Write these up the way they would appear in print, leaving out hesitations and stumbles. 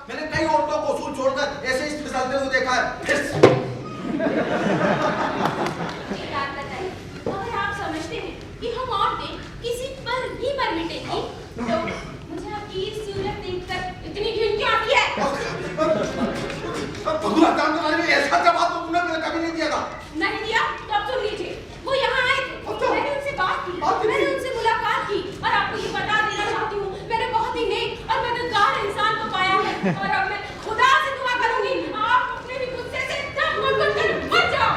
मैंने कई औरतों को उसूल छोड़कर ऐसे ही फिसलते हुए देखा है। अगर आप समझते हैं कि हम औरतें किसी पर भी मिटेंगी, तो मुझे आपकी सूरत देखकर इतनी घिन क्यों आती है? ऐसा जवाब तो तुमने मुझे कभी नहीं दिया था। नहीं दिया तो अब सुन लीजिए। वो यहाँ आए थे, मैंने उनसे बात की, मैंने उनसे मुलाकात की और आपको ये बता देना चाहती हूँ, मैंने बहुत ही नेक और मददगार इंसान को पाया है और अब मैं खुदा से दुआ करूंगी आप अपने भी गुस्से से दम घुट कर मर जाओ।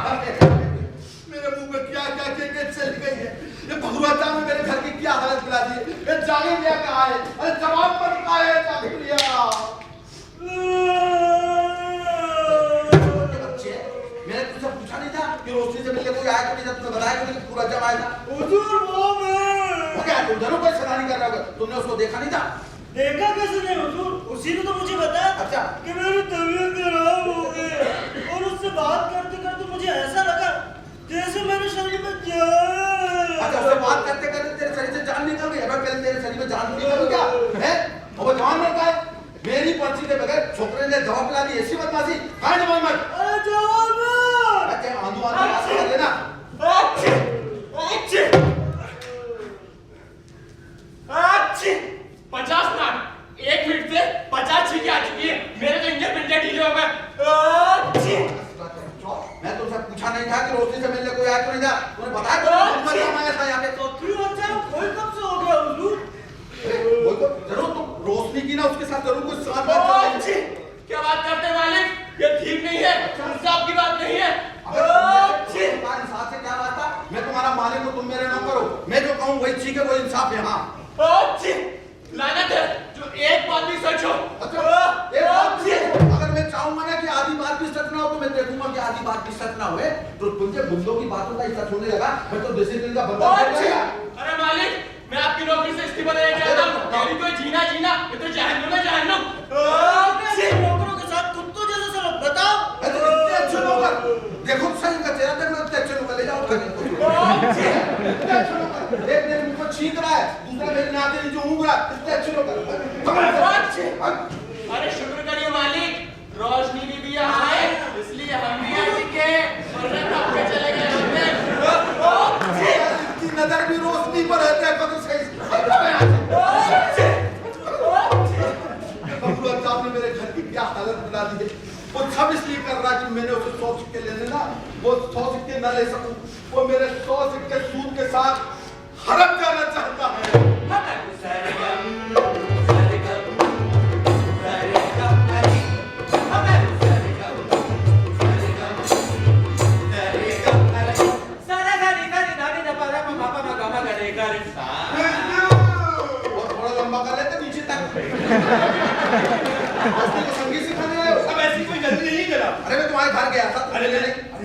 मेरे मुंह में क्या क्या के चली गई है। ये भगवान ने मेरे घर की क्या हालत दिला दी है। ये जालिम लिया कहाँ है? अरे जवाब पर कहाँ है जालिम लिया? मैंने तुझसे पूछा नहीं था कि रोशनी से मिलने कोई आया तो नहीं था? तुमने बताया कि पूरा जब आया था। हुजूर वो मैं क्या तुम दोनों कोई सलानी कर रहा होगा? तुमने उसको देखा नहीं था? देखा कैसे नहीं हुजूर? उसी ने तो मुझे बताया अच्छा कि मेरी तबीयत खराब हो गई और उससे बात करते करते मुझे ऐसा लगा जैसे मेरे शरीर में जान। अच्छा उससे बात करते करते तेरे शरीर से जान निकल गई। अबे पहले तेरे शरीर में जान निकल क्या है? और वो जवान लड़का है मेरी पर्ची के बगैर छोकरे ने जवाब ला दी। ऐसी बदमाशी कहाँ जवाब मत? अरे जवाब अच्छा आंधू बात कर लेना। अच्छे अच्छे अच्छे 50 नाट 1 मिनट से 50 छींके आ चुकी है। मेरे तो इंजन पिंजर ढीले हो गए। अच्छे मैं तुमसे पूछा नहीं था कि रोशनी से मिलने कोई आया तो नहीं था? तूने बताया तो मैं था यहाँ पे। तो क्यों अच्छा कोई कब से हो गया हुजूर? वो तो जरूर तुम रोशनी की ना उसके साथ जरूर कुछ साथ अच्छे क्या बात करते हैं मालिक? ये ठीक नहीं है, इंसाफ की बात नहीं है। अच्छे इंसाफ से क्या बात था? मैं तुम्हारा मालिक हूँ, तुम मेरे नौकर हो। मैं जो कहूँ वही ठीक है, वही इंसाफ है। हाँ अच्छे लानत है जो एक बात भी सच हो। अगर मैं चाहूंगा ना कि आधी बात भी सच ना हो तो मैं देखूंगा कि आधी बात भी सच ना हुए तो तुमसे बुंदों की बातों का हिस्सा छोड़ने लगा मैं तो डिसिप्लिन का बंदा हो जाएगा। अरे मालिक मैं आपकी नौकरी से इस्तीफा देना चाहता हूँ। मेरी कोई जीना ये तो जहन्नुम है जहन्नुम। नौकरों के साथ कुत्तों जैसे सब बताओ। इतने अच्छे नौकर देखो सही का चेहरा देखो इतने अच्छे नौकर ले जाओ इतने अच्छे नौकर एक मेरे मुंह पर छींक रहा है दूसरा मेरे नाके नीचे ऊँग रहा है। इतने अच्छे नौकर। अरे शुक्र करिए मालिक रोशनी भी यहाँ है इसलिए हम भी आ चुके वरना कब के चले गए होते। इसकी नजर भी रोशनी पर रहते हैं तो सही ने मेरे घर की क्या हालत बना दी है। वो सब इसलिए कर रहा है कि मैंने उसे 100 सिक्के लेने ना वो 100 सिक्के न ले सकूं। वो मेरे 100 सिक्के सूद के साथ हड़प जाना चाहता है। थोड़ा लंबा कर लेते नीचे तक। संगीत सिखाने आए हो? अब ऐसी कोई गलती नहीं करा। अरे मैं तुम्हारे घर गया था। अरे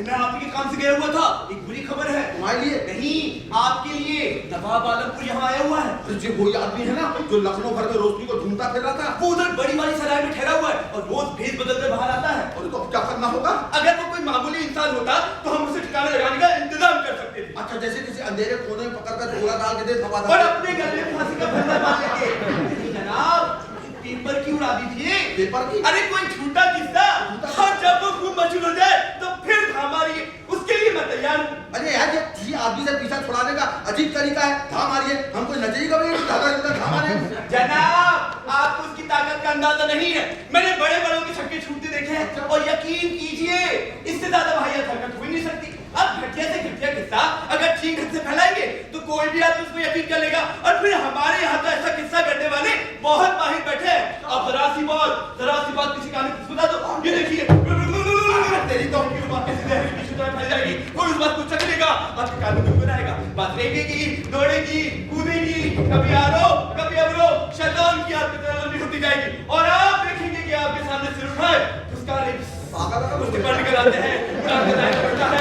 मैं आपके काम से गया हुआ था। एक बुरी खबर है तुम्हारे लिए नहीं आपके लिए। नवाब आलमपुर यहाँ आया हुआ है। तो जो वही आदमी है ना जो लखनऊ भर में रोशनी को ढूंढता फिर रहा था वो उधर बड़ी वाली सराय में ठहरा हुआ है और रोज भेद बदल कर बाहर आता है। और तो क्या करना होगा? अगर वो कोई मामूली इंसान होता तो हम उसे ठिकाने लगाने का इंतजाम कर सकते थे। अच्छा जैसे किसी अंधेरे कोने में पकड़कर गोला डाल के दे दबा और अपने गले में फांसी का फंदा मार लेते। जनाब पेपर की उड़ा दीजिए। पेपर की? अरे कोई झूठा किस्सा और जब वो खूब मशहूर हो जाए तो फिर हमारी उसके लिए मैं तैयार हूँ। अरे यार ये किसी आदमी से पीछा छुड़ाने का अजीब तरीका है। धाम मारिए हम कोई नजरी का भी धाम मारे। जनाब आपको उसकी ताकत का अंदाजा नहीं है। मैंने बड़े बड़ों के छक्के छूटते देखे हैं और यकीन कीजिए इससे ज्यादा वाहियात हरकत हो ही नहीं सकती। अब घटिया से घटिया किस्सा अगर ठीक ढंग से फैलाएंगे तो कोई भी आदमी उसको यकीन कर लेगा और फिर हमारे यहाँ तो ऐसा किस्सा करने वाले बहुत माहिर बैठे हैं। अब जरा सी बात किसी कहानी सुना दो। ये देखिए तेरी तो उनकी बात किसी जहर की शुद्ध फैल जाएगी। कोई उस बात को चख लेगा आपके कान में गुनगुनाएगा। बात रेंगेगी दौड़ेगी कूदेगी कभी आरो कभी अबरो शैतान की आपकी तरह लंबी होती जाएगी और आप देखेंगे कि आपके सामने सिर उठाए फुसकारे उसके पर निकल आते हैं। पड़ता है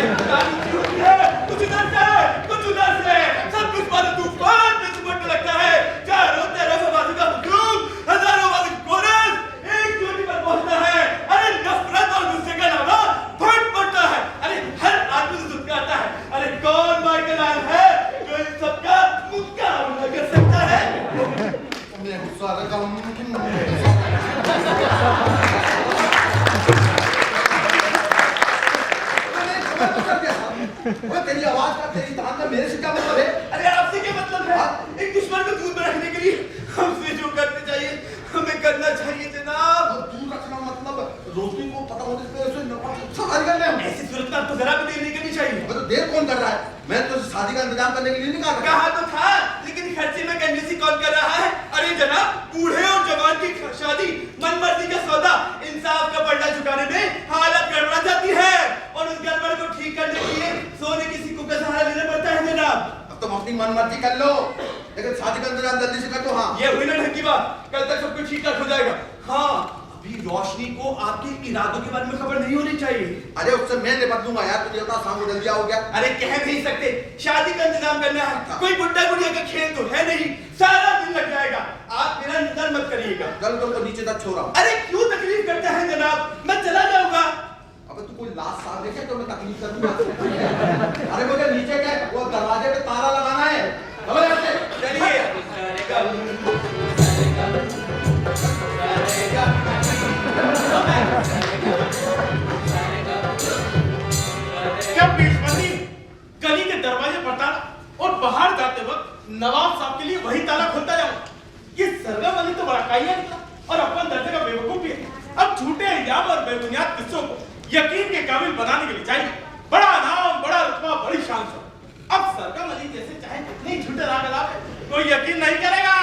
कुछ उधर से सब कुछ मानो तूफान में सिमटने लगता है। चारों तरफ आवाज़ों का हुजूम हजारों आवाज़ें कोरस एक चोटी पर पहुंचता है। अरे नफरत और गुस्से का नारा फट पड़ता है। अरे हर आदमी से सुटकाता है। अरे कौन माइकल आयल है जो इन सबका मुकाबला कर सकता है? मैं गुस्सा लगा तेरी आवाज का तेरी धान का मेरे से क्या मतलब है? अरे आपसे क्या मतलब है? एक दुश्मन को दूर में रखने के लिए हमसे जो करते चाहिए हमें करना चाहिए जनाब। दूर रखना मतलब रोशनी को पता होने से शादी करना है। ऐसी सूरत में आपको जरा भी देर नहीं करनी चाहिए। तो देर कौन कर रहा है? मैं तो शादी का इंतजाम करने के लिए नहीं कहा। कहा तो था, लेकिन खर्चे में कंजूसी कौन कर रहा है? अरे जनाब, बूढ़े और जवान की शादी मनमर्जी का सौदा, इंसाफ का पलड़ा चुकाने में हालत गड़बड़ा जाती है और उस गड़बड़ को ठीक करने के लिए सोने की सिक्कों का सहारा लेना पड़ता है जनाब। अब तुम अपनी मनमर्जी कर लो, लेकिन शादी का इंतजाम जल्दी से कर दो। हाँ, ये हुई ना ढंग की बात, कल तक सब कुछ ठीक ठाक हो जाएगा। हाँ, अभी रोशनी को आपके इरादों के बारे में खबर नहीं होनी चाहिए। अरे उससे मैं निपट लूंगा यार, तुझे बता शाम को जल्दी हो गया। अरे कह नहीं सकते, शादी का इंतजाम करना है, कोई बुड्ढा गुड़िया का खेल तो है नहीं, सारा दिन लग जाएगा। आप मेरा इंतजार मत करिएगा। चल तुमको नीचे तक छोड़ा। अरे क्यों तकलीफ करता है जनाब, मैं चला जाऊंगा। अबे तू कोई लास्ट साल देखे तो मैं तकलीफ करूंगा। अरे मुझे नीचे क्या वो दरवाजे पे ताला लगाना है। चलो यहाँ से चलिए। क्या पेशबंदी, गली के दरवाजे पर ताला और बाहर जाते वक्त नवाब साहब के लिए वही ताला खुलता जाऊं। ये सरगम अली तो बड़ा काया निकला और अपन दर्जे का बेवकूफ भी है। अब झूठे इल्जाम और बेबुनियाद किस्सों को यकीन के काबिल बनाने के लिए चाहिए बड़ा नाम, बड़ा रुतबा, बड़ी शान से। अब सरगम अली जैसे चाहे कितने झूठे राग लावे, कोई यकीन नहीं करेगा।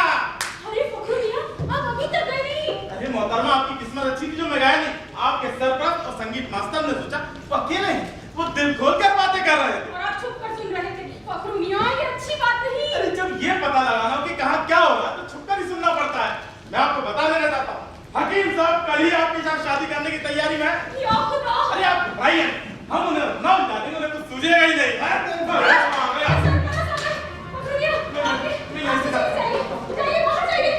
अरे फखरू मियां, आप अभी तक गए नहीं? अरे मोहतरमा, आपकी किस्मत अच्छी थी जो मैं गया नहीं। आपके सरपरस्त और संगीत मास्टर ने सोचा वो अकेले हैं, वो दिल खोल कर बातें कर रहे थे। और आप छुप कर सुन रहे थे। फखरू मियां, ये अच्छी बात नहीं। अरे जब ये पता लगाना हो कि कहाँ क्या हो रहा है तो छुपकर ही सुनना पड़ता है। मैं आपको बता देना चाहता हूँ, हकीम साहब कल ही आपके साथ शादी करने की तैयारी में है। या खुदा! अरे आप घबराइए, हम उन्हें ना उठा देंगे, उन्हें कुछ सूझेगा ही नहीं। फखरू मियां, आप जाइए, बाहर जाइए।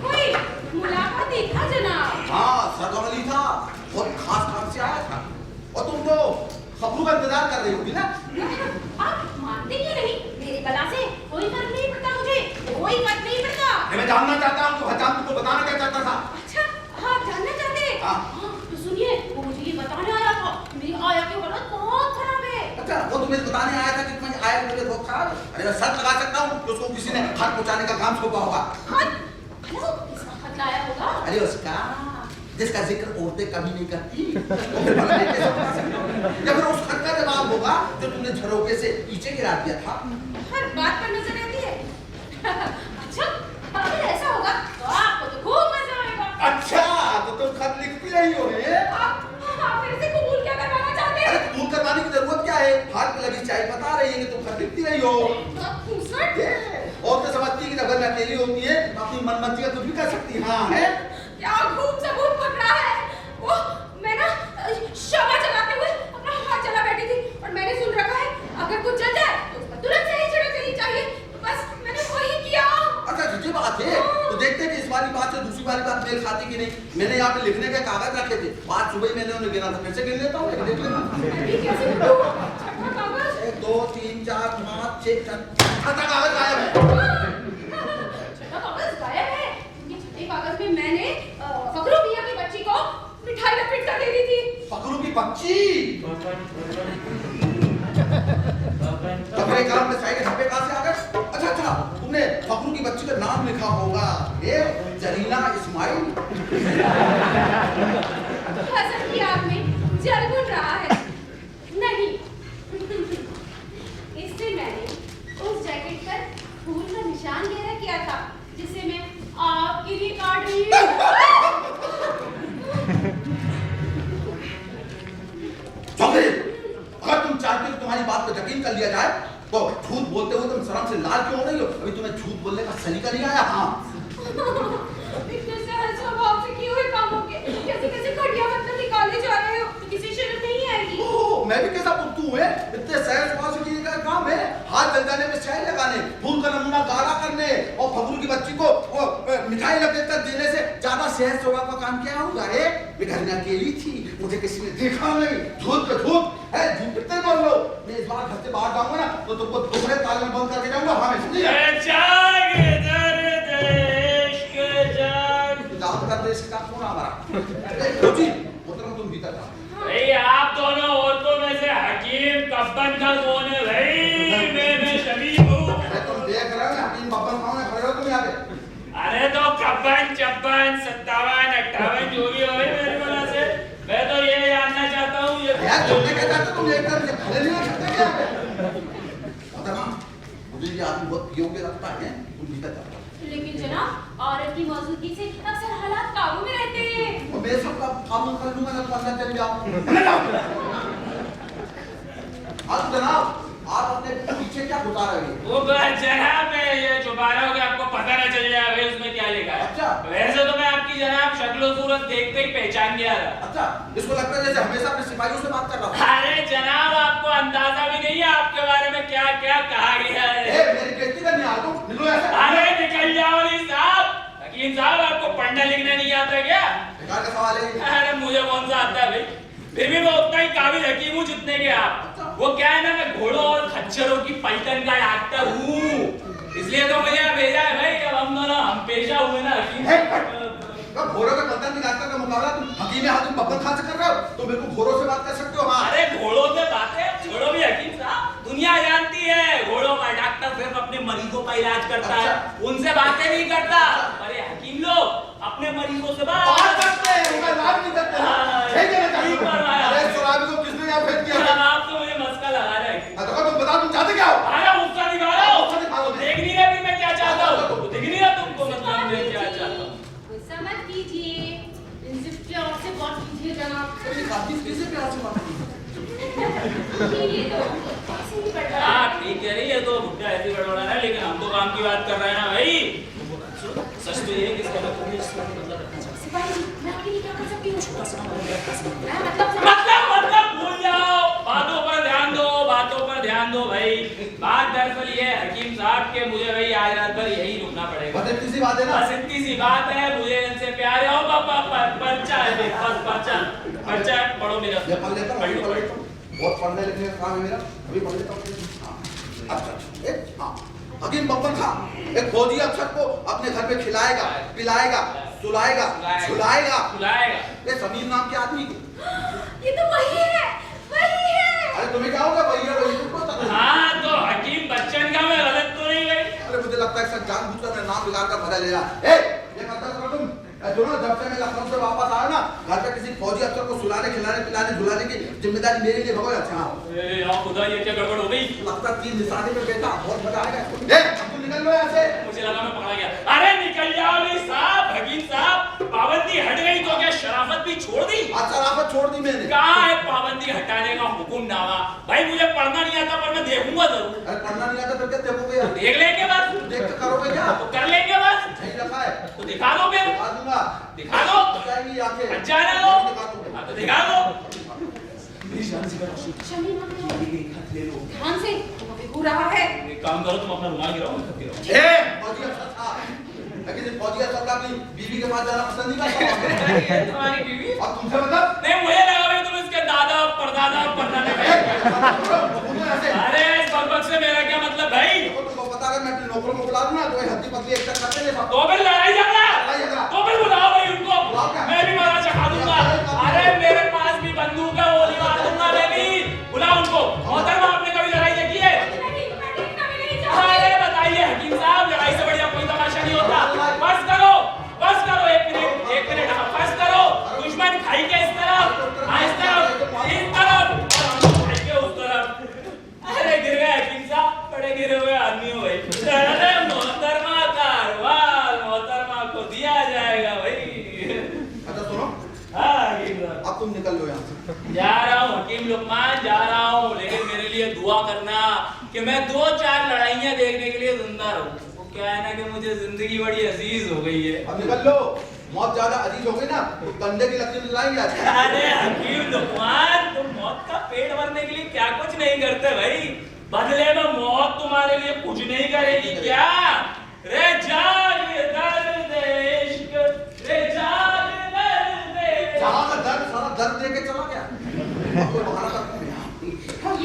कोई मुलाकात था जनाब। हाँ, सरगम अली था, बहुत खास काम से आया था। और तुम तो खबरों का इंतजार कर रही होगी ना? आप मानते क्यों नहीं? मेरी बला से कोई फर्क नहीं पड़ता मुझे, कोई फर्क नहीं पड़ता। मैं जानना चाहता हूँ, हजाम तुमको बताना क्या चाहता था? अच्छा, आप जानना चाहते हैं? हाँ। तो सुनिए, वो मुझे ये बताने आया था, मेरी आया की हालत बहुत खराब है। अच्छा, वो तुम्हें बताने आया था कि तुम्हारी आया मेरे बहुत खराब है। अरे मैं शर्त लगा सकता हूँ कि उसको किसी ने खत पहुँचाने का काम सौंपा होगा। खत? हेलो, किसका खत लाया होगा? अरे उसका जिसका जिक्र औरतें कभी नहीं करती, तो फिर भला मैं कैसे बता सकता हूँ? या फिर उस खत का जवाब होगा जो तुमने झरोके से नीचे गिरा दिया था। हर बात पर नजर रहती है। अच्छा, अगर ऐसा होगा तो आपको तो खूब मजा आएगा। अच्छा, तो तुम खत लिखती रही हो हैं? आप मेरे से कबूल क्या करवाना चाहते हैं? अरे कबूल करवाने की जरूरत क्या है? हाथ में लगी चाय बता रही है कि तुम खत लिखती रही हो। और तो समझती कि जब मैं अकेली होती है अपनी मनमर्जी का कुछ भी कर सकती है। हाँ है? क्या खूब सबूत पकड़ा है। वो मैं ना शवा चलाते हुए अपना हाथ चला बैठी थी और मैंने सुन रखा है अगर कुछ जल जाए तो उस पर तुरंत सही छिड़क देनी चाहिए। बस मैंने वही किया। अच्छा, ये बात है। तो देखते कि इस वाली बात से दूसरी वाली बात मेल खाती कि नहीं। मैंने यहाँ पे लिखने के कागज रखे थे, आज सुबह ही मैंने उन्हें गिना था, फिर से गिन लेता हूँ, देख लेना। अभी कैसे लिखूं? छठा कागज। 1 2 3 4 5 6 छठा कागज गायब है। छठा कागज गायब है क्योंकि छठे कागज में मैंने फखरू मियां की बच्ची को मिठाई लपेट कर दे दी थी। फखरू की बच्ची? तो मेरे कलम में साइड छपे कहाँ से आ गए? अच्छा अच्छा, तुमने फखरू की बच्ची का नाम लिखा होगा, ये जरीना इस्माइल। हसन की आग में जल बुन रहा है। नहीं, इससे मैंने उस जैकेट पर फूल का निशान गहरा किया था जिसे मैं आपके लिए काट रही हूँ। अगर तुम चाहते हो तुम्हारी बात पर यकीन कर लिया जाए तो झूठ बोलते हुए तुम शर्म से लाल क्यों हो रही हो? अभी तुम्हें झूठ बोलने का सलीका नहीं आया? हाँ, इतने सहज स्वभाव से किए हुए कामों के कैसे कैसे घटिया मतलब निकाले जा रहे हो तो किसी शर्म नहीं आएगी। ओह, मैं भी कैसा बुद्धू है? इतने सहज स्वभाव से किए गए काम है, हाथ जल जाने में शहद लगाने, फूल का नमूना गाढ़ा करने और फखरू की बच्ची को मिठाई लपेट कर देने से ज्यादा शहर सेवा का काम क्या होगा है? मैं घर में अकेली थी, मुझे किसी ने देखा नहीं, झूठ पे झूठ है, झूठ कितने बोल लो। मैं इस बार घर से बाहर जाऊंगा ना तो तुमको दूसरे ताले में बंद करके जाऊंगा। हाँ मैं समझी देश का कौन हमारा रोजी मोहतरम तुम भीतर जाओ। भाई आप दोनों औरतों में से हकीम कब्बन का कौन है भाई? मैं शबीब हूँ। अरे तुम देख रहे हो हकीम बब्बन कौन है? खड़े हो तुम यहाँ पे। अरे तो कब्बन 56 57 58 जो भी हो मेरे बना से मैं तो ये जानना चाहता हूँ ये यार तुमने क्या चाहते तुम एकदम से खड़े नहीं हो सकते क्या मोहतरम? मुझे ये आदमी बहुत योग्य लगता है, तुम भीतर जाओ। लेकिन जनाब औरत की मौजूदगी से अक्सर हालात काबू में रहते हैं। और मैं सब काबू कर लूंगा ना, तो अंदर चले जाओ। अब जनाब आप अपने पीछे क्या घुसा रहे हैं? वो जनाब मैं ये छुपा रहा हूँ कि आपको पता न चल जाए भाई उसमें क्या लिखा है। अच्छा। वैसे तो मैं आपकी जनाब शक्ल सूरत देखते ही पहचान गया था। अच्छा, इसको लगता है जैसे हमेशा अपने सिपाहियों से बात कर रहा हूँ। अरे जनाब आपको अंदाजा भी नहीं है आपके बारे में क्या क्या कहा गया है। मेरी बेइज्जती करने आ तुम, निकलो ऐसे। अरे निकल जाओ साहब। हकीम साहब आपको पढ़ना लिखना नहीं आता क्या? बेकार का सवाल है। अरे मुझे कौन सा आता है भाई, फिर भी मैं उतना ही काबिल हकीम हूँ जितने के आप। वो क्या है ना, मैं घोड़ों और खच्चरों की पलटन का डॉक्टर हूँ, इसलिए तो मुझे भेजा है भाई। अब हम दोनों हम पेशा हुए ना हकीम। घोड़ों के पलटन की डॉक्टर का मुकाबला तुम हकीम हाकिम बब्बन खान से कर रहे हो, तो मेरे को घोड़ों से बात कर सकते हो। हाँ अरे घोड़ों से बातें छोड़ो भी हकीम साहब, दुनिया जानती है घोड़ों का डॉक्टर सिर्फ अपने मरीजों का इलाज करता है, उनसे बातें नहीं करता। अरे हकीम लोग अपने मरीजों से बात करते हैं, उनका इलाज नहीं करते। अरे शराबी को किसने यहाँ भेज दिया? आप तो मुझे मस्का लगा रहे हैं। तो तुम बताओ तुम चाहते क्या हो? अरे गुस्सा दिखा रहा हूँ, गुस्सा दिखा दो। देख नहीं रहे फिर मैं क्या चाहता हूँ, देख नहीं रहा तुमको मतलब मैं क्या चाहता हूँ। गुस्सा मत कीजिए, इनसे प्यार से बात कीजिए जनाब। किसी प्यार से बात कीजिए। ये तो ऐसे ही पड़ रहा हाँ है। ठीक है, नहीं ये तो भुट्टा ऐसे ही बड़बड़ा रहा है, लेकिन हम तो काम की बात कर रहे हैं ना भाई। सच तो ये है कि इसका मतलब सिपाही जी, मैं आपके लिए क्या कर सकती हूँ? मतलब भूल जाओ, बातों पर ध्यान दो, बातों पर ध्यान दो भाई। बात दरअसल ये है हकीम साहब के मुझे भाई आज रात भर यही रुकना पड़ेगा। बस इतनी सी बात है ना? बस इतनी सी बात है, मुझे इनसे प्यार है। ओ पापा पर्चा है मेरे पास, पर्चा पढ़ो मेरा। मैं पढ़ लेता हूँ, पढ़ लेता हूँ। बहुत पढ़ने लिखने का काम है मेरा, अभी पढ़ लेता हूँ। अच्छा, हकीम बब्बन खान एक फौजी अफसर को अपने घर पे खिलाएगा, पिलाएगा, सुलाएगा, झुलाएगा। ये समीर नाम के आदमी को। ये तो वही है, वही है। अरे तुम्हें क्या होगा? वही है, वही तुमको पता है। हाँ तो हकीम बच्चन का मैं गलत तो नहीं गई? अरे मुझे लगता है सर जानबूझकर मेरा नाम बिगाड़ कर मजा ले रहा। ये मतलब करो तुम जो ना जब से मैं लखनऊ से वापस आया ना, घर पे किसी फौजी अफसर को सुलाने, खिलाने, पिलाने, झुलाने की जिम्मेदारी मेरी नहीं भगवान। अच्छा खुदा ये क्या गड़बड़ हो गई? लगता है 3 निशाने में बेटा बहुत मजा आएगा इसको। अब तुम निकल लो यहाँ से। मुझे लगा मैं पकड़ा गया। अरे निकल जाओ नहीं साहब, हकीम साहब पाबंदी हट गई तो क्या शराफत भी छोड़ दी? अच्छा राफत छोड़ दी मैंने। कहाँ है पाबंदी हटाने का हुक्मनामा? भाई मुझे पढ़ना नहीं आता पर मैं देखूंगा जरूर। अरे पढ़ना नहीं आता तो क्या देखोगे यार? देख लेंगे बस। देख के करोगे क्या? तो कर लेंगे बस। सही रखा है तो दिखा दो फिर। दिखा दूंगा। दिखा दो। बचाएंगी आंखें। अच्छा ना लो। हाँ तो दिखा दो। शमी नाम है। ध्यान से, वो अभी हो रहा है। एक काम करो तुम अपना रुमाल गिराओ, मैं गिराओ। फौजी अफसर था, लेकिन फौजी अफसर का अपनी बीवी के पास जाना पसंद नहीं करता। ये तुम्हारी बीवी? और तुमसे मतलब? नहीं मुझे लगा भाई तुम इसके दादा परदादा परदादा का। अरे इस बकबक से मेरा क्या मतलब भाई? तुमको पता है मैं अपने नौकरों को बुला दूं ना, तो ये हद्दी पतली एक तक करते हैं। तो फिर लड़ाई झगड़ा, तो फिर बुलाओ भाई उनको, मैं भी मारा चखा दूंगा। अरे मेरे पास भी बंदूक है, वो मार दूंगा मैं भी। बुलाओ उनको। मोहतरमा आपने कभी लड़ाई देखी है? अरे बताइए हकीम साहब, लड़ाई से बढ़िया कोई तमाशा नहीं होता। बस करो, एक मिनट बस करो। दुश्मन खाई के इस तरफ, इस तरफ, खाई के उस तरफ। अरे गिर गए हकीम साहब, बड़े गिरे हुए आदमी हो भाई। अरे मोहतरमा का अरवाल मोहतरमा को दिया जाएगा भाई। अच्छा सुनो, हाँ हकीम साहब। अब तुम निकल लो यहाँ से। जा रहा हूँ हकीम लुकमान, जा रहा हूँ, लेकिन मेरे लिए दुआ करना कि मैं 2-4 लड़ाइयाँ देखने के लिए जिंदा रहूँ। वो क्या है ना कि मुझे जिंदगी बड़ी अजीज हो गई है। अब निकल लो, मौत ज्यादा अजीज हो गई ना तो कंधे की लकड़ी मिलाएंगे। अरे हकीम लुकमान, तुम मौत का पेट भरने के लिए क्या कुछ नहीं करते भाई, बदले में मौत तुम्हारे लिए कुछ नहीं करेगी क्या? रे जाग ये दर्द इश्क, रे जाग क्या? अब कोई बहाना करता है यहाँ।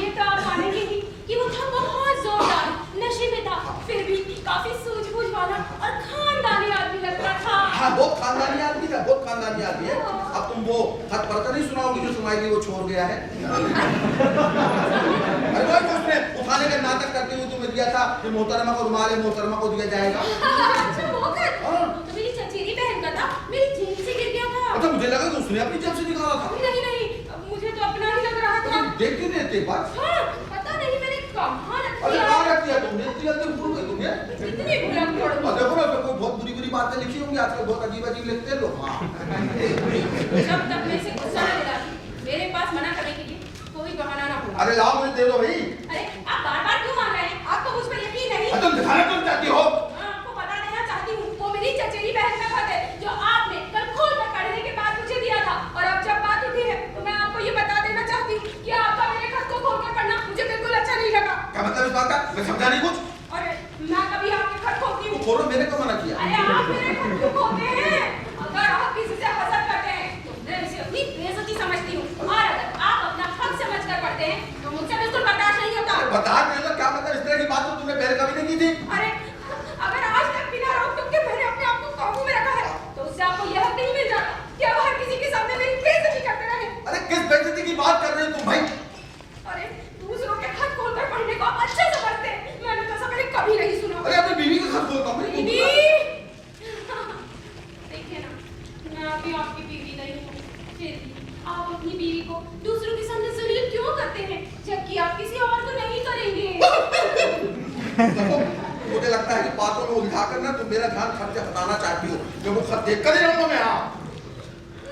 ये तो आप मानेंगे नहीं कि वो था बहुत जोरदार, नशे में था, फिर भी काफी सूझबूझ वाला और खानदानी आदमी लगता था। हाँ, बहुत खानदानी आदमी था, बहुत खानदानी आदमी है। अब तुम वो खत पढ़कर नहीं सुनाओगी जो सुनाई वो छोड़ गया है। अरे वही उसने उठाने का नाटक करते हुए तुम्हें दिया था कि मोहतरमा को रुमाल है, मोहतरमा को दिया जाएगा। अच्छा वो खत? हाँ। तो मेरी चचेरी बहन का था, मेरी जेब से गिर गया था। अच्छा, मुझे लगा कि उसने अपनी जेब से निकाला था। नहीं नहीं, मुझे तो अपना ही लग रहा था। देखते देते बात। हाँ, पता नहीं मैंने कहाँ रख अरे दिया। कहाँ रख दिया तुमने? इतनी जल्दी भूल गई तुमने? कितनी भुलक पड़ गई। देखो ना, कोई बहुत बुरी बुरी बातें लिखी होंगी आजकल, बहुत अजीब अजीब लिखते हैं लोग। हाँ। जब तक मैं इसे गुस्सा न दिलाती, मेरे पास मना करने के लिए कोई बहाना ना हो। अरे लाओ, मुझे दे दो भाई। अरे आप बार-बार क्यों मांग रहे हैं? आपको मुझ पर यकीन नहीं? तुम दिखाना क्यों चाहती हो? मैं आपको बता देना चाहती हूँ, वो मेरी चचेरी बहन का खत है, जो आपने कल खोल कर पढ़ने के बाद मुझे दिया था। और अब जब बात उठी है, तो मैं आपको ये बता देना चाहती हूँ कि आपका मेरे खत को खोल कर पढ़ना मुझे बिल्कुल अच्छा नहीं लगा। क्या मतलब इस बात का? मैं समझा नहीं कुछ। अरे मैं कभी आपके खत खोलती हूँ? खोलो, मैंने क्यों मना किया? अरे आप मेरे खत क्यों खोलते हैं? अगर आप किसी से हसद करते हैं, तो मैं इसे अपनी बेइज्जती समझती हूँ। और अगर आप अपना हक समझ कर पढ़ते हैं, तो मुझसे बिल्कुल बर्दाश्त नहीं होता। बता नहीं तो क्या मतलब? इस तरह की बात तो तुमने पहले कभी नहीं की थी। अरे अगर आज तक बिना रोक टोक के मैंने अपने आप को काबू में रखा है, तो उससे आपको यह हक नहीं मिल जाता कि आप हर किसी के सामने मेरी बेइज्जती करते रहे। अरे किस बेइज्जती की बात कर रहे हो तुम भाई? अरे दूसरों के खत खोलकर पढ़ने को आप अच्छे समझते हैं, मैंने तो ऐसा पहले कभी नहीं सुना। अरे अपनी बीवी का खत खोलता हूँ। बीवी, देखिए ना, मैं अभी आपकी बीवी नहीं हूँ, फिर भी आप अपनी बीवी को दूसरों के सामने जलील क्यों करते हैं, जबकि आप किसी और को नहीं करेंगे। देखो, मुझे लगता है कि बातों में उलझा कर ना तुम मेरा ध्यान खत से हटाना चाहती हो। मैं वो खत देख कर ही रहूंगा मैं यहाँ।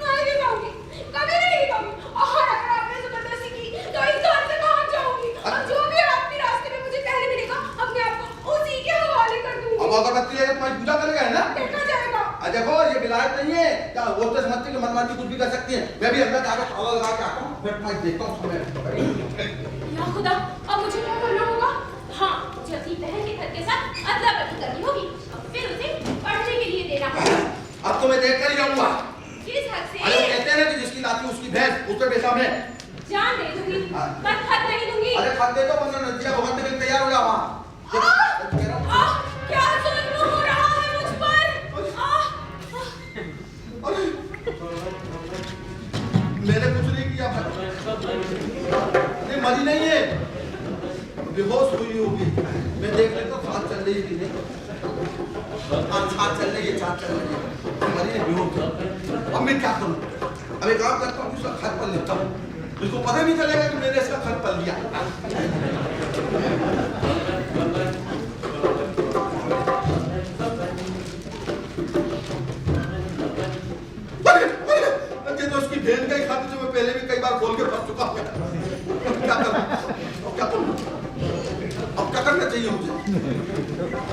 नहीं कहूँगी, कभी नहीं कहूँगी। और अगर आपने जबरदस्ती की, तो इस घर से बाहर जाऊंगी। और जो भी आपके रास्ते में मुझे पहले मिलेगा, अपने आप को उसी के हवाले कर दूंगी। अब अगरबत्ती लेकर तुम्हारी पूजा करेगा है ना? देखा जाएगा। देखो, ये विलायत नहीं है क्या? वो तो समझती कि मनमानी कुछ भी कर सकती है। मैं भी अंदर जाकर ताला लगा के आता हूँ, फिर मैं देखता हूँ समय। या खुदा, अब मुझे क्या करना होगा? हाँ, मुझे अपनी बहन के घर के साथ अदला-बदली करनी होगी और फिर उसे पढ़ने के लिए देना होगा। अब तो मैं देख कर ही रहूंगा। किस हक से? अरे कहते हैं ना कि जिसकी लाती उसकी भैंस, उस पे बेचा मैं। जान दे दूंगी, पर खत नहीं दूंगी। अरे खत दे दो, वरना नदिया भगत के लिए तैयार हो जा वहाँ। क्या जुल्म हो रहा है मुझ पर? मैंने कुछ नहीं किया भाई। नहीं, मरी नहीं है, बेहोश हुई होगी। मैं देख लेता हूँ, सांस चल रही थी सांस चल रही है, सांस चल रही है। मरी नहीं, बेहोश। अब मैं क्या करूँ? अब एक काम करता हूँ, उसका खत पढ़ लेता हूँ। इसको पता नहीं चलेगा कि मैंने इसका खत पढ़ लिया। तो उसकी बहन का ही खाते जो मैं पहले भी कई बार खोल के पढ़ चुका हूँ। क्या करूँ? क्या करूँ? अब क्या करना चाहिए मुझे?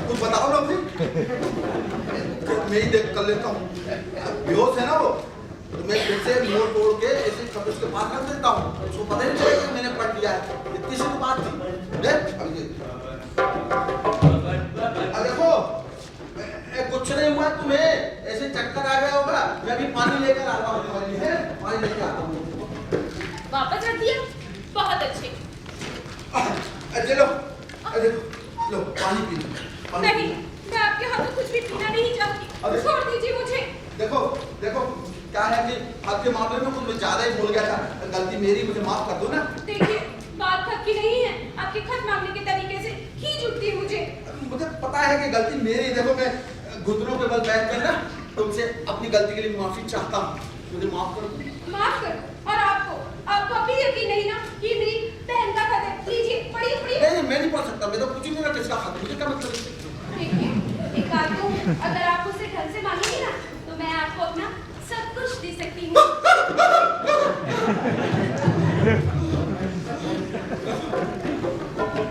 कुछ बताओ ना मुझे। मैं ही देख कर लेता हूँ। बेहोश है ना वो, तो मैं फिर से मोड़ तोड़ के ऐसे खत उसके पास रख देता हूँ। उसको पता नहीं चलेगा कि मैंने पढ़ लिया है। इतनी सी तो बात थी। देख अभी देखो, कुछ नहीं हुआ तुम्हें, ऐसे चक्कर आ गया होगा। मैं अभी पानी लेकर आता हूँ तुम्हारे लिए, पानी लेकर आता हूँ। वापस रख दिया? बहुत अच्छे। अरे लो, अरे लो, पानी पी लो। नहीं, मैं आपके हाथों कुछ भी पीना नहीं चाहती। छोड़ दीजिए मुझे। देखो देखो, क्या है कि आपके मामले में कुछ ज्यादा ही बोल गया था। गलती मेरी, मुझे माफ कर दो ना। देखिए, बात खत की नहीं है, आपके खत मांगने के तरीके से खींच उठती है मुझे। मुझे पता है कि गलती मेरी। देखो, मैं घुटनों पे बल बैठ कर ना तुमसे अपनी गलती के लिए माफी चाहता हूँ। मुझे माफ कर दो। माफ करो। और आपको अभी यकीन नहीं ना कि मेरी बहन का खत है? लीजिए, पढ़िए पढ़िए। नहीं, मैं नहीं पढ़ सकता। मैं तो कुछ ही नहीं रहा किसका खत, मुझे क्या मतलब? देखिए, एक बात तो, अगर आप मुझसे ढंग से मांगेंगे ना, तो मैं आपको अपना सब कुछ दे सकती हूँ।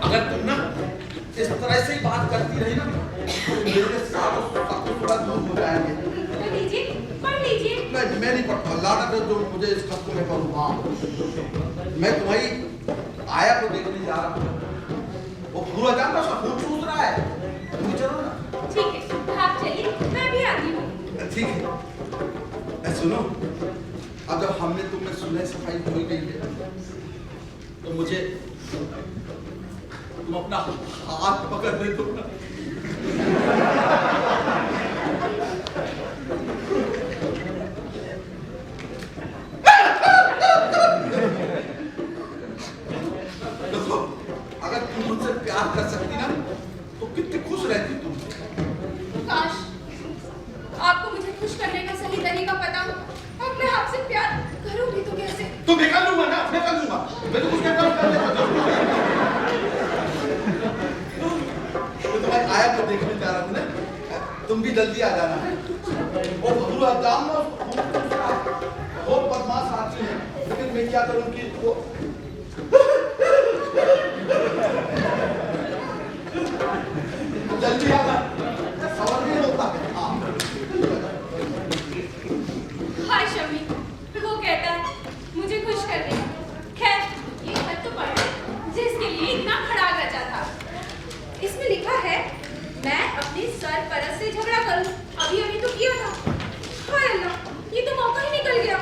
अगर तुम ना इस तरह से ही बात करती रही ना, तो मेरे साथ सब कुछ बंद हो जाएंगे। तो लीजिए, पढ़ लीजिए। नहीं, मैं नहीं पढ़ता। लाना दो जो मुझे इस खत को मैं पढ़ूंगा। मैं तुम्हारी आया को देखने जा रहा हूँ। वो पूरा जानता उसका खून चूस रहा है। तुम चलो ना। ठीक है, आप चलिए, मैं भी आती हूँ। ठीक है। सुनो, अब जब हमने तुम में सुलह सफाई हो गई है तो मुझे तुम अपना हाथ पकड़ दे दो ना। देखो, अगर तुम मुझसे प्यार कर सकती ना तो कितनी खुश रहती तुम। काश आपको मुझे खुश करने का सही तरीका पता हो। अब मैं आपसे प्यार करूंगी तो कैसे? तो मैं कर लूंगा ना, मैं कर लूंगा। मैं तो कुछ कर लेता। तो तुम्हारी आया तो देखने जा रहा हूँ ना, तुम भी जल्दी आ जाना है। और भगुआ जाम ना बहुत बदमाश आदमी है, लेकिन मैं क्या करूँ कि वो जल्दी आना सवाल नहीं होता। हाय शमी, वो कहता है मुझे खुश करने। खैर ये खत तो पढ़ा जिसके लिए इतना खड़ाक रचा था। इसमें लिखा है मैं अपनी सरपरस्त से झगड़ा करूं। अभी तो किया था। हाय अल्लाह, ये तो मौका ही निकल गया।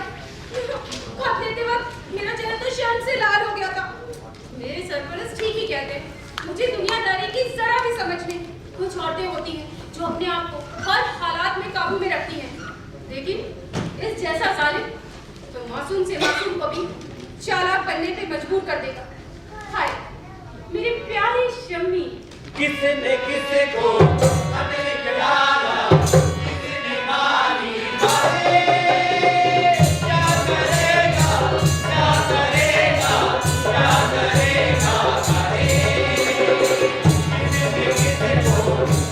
खत लेते वक्त मेरा चेहरा तो शर्म से लाल हो गया था। मेरे सरपरस्त ठीक ही कहते हैं, मुझे दुनियादारी की जरा भी समझ नहीं। कुछ औरतें होती हैं जो अपने आप को हर हालात में काबू में रखती हैं, लेकिन इस जैसा जालिम तो मासूम से मासूम को भी चालाक बनने पे मजबूर कर देगा। हाय मेरी प्यारी शम्मी। किसने किसे को अपने खिलाया, किसने मारी मारे, क्या करेगा, क्या करेगा, क्या करेगा करे। किसने किसे को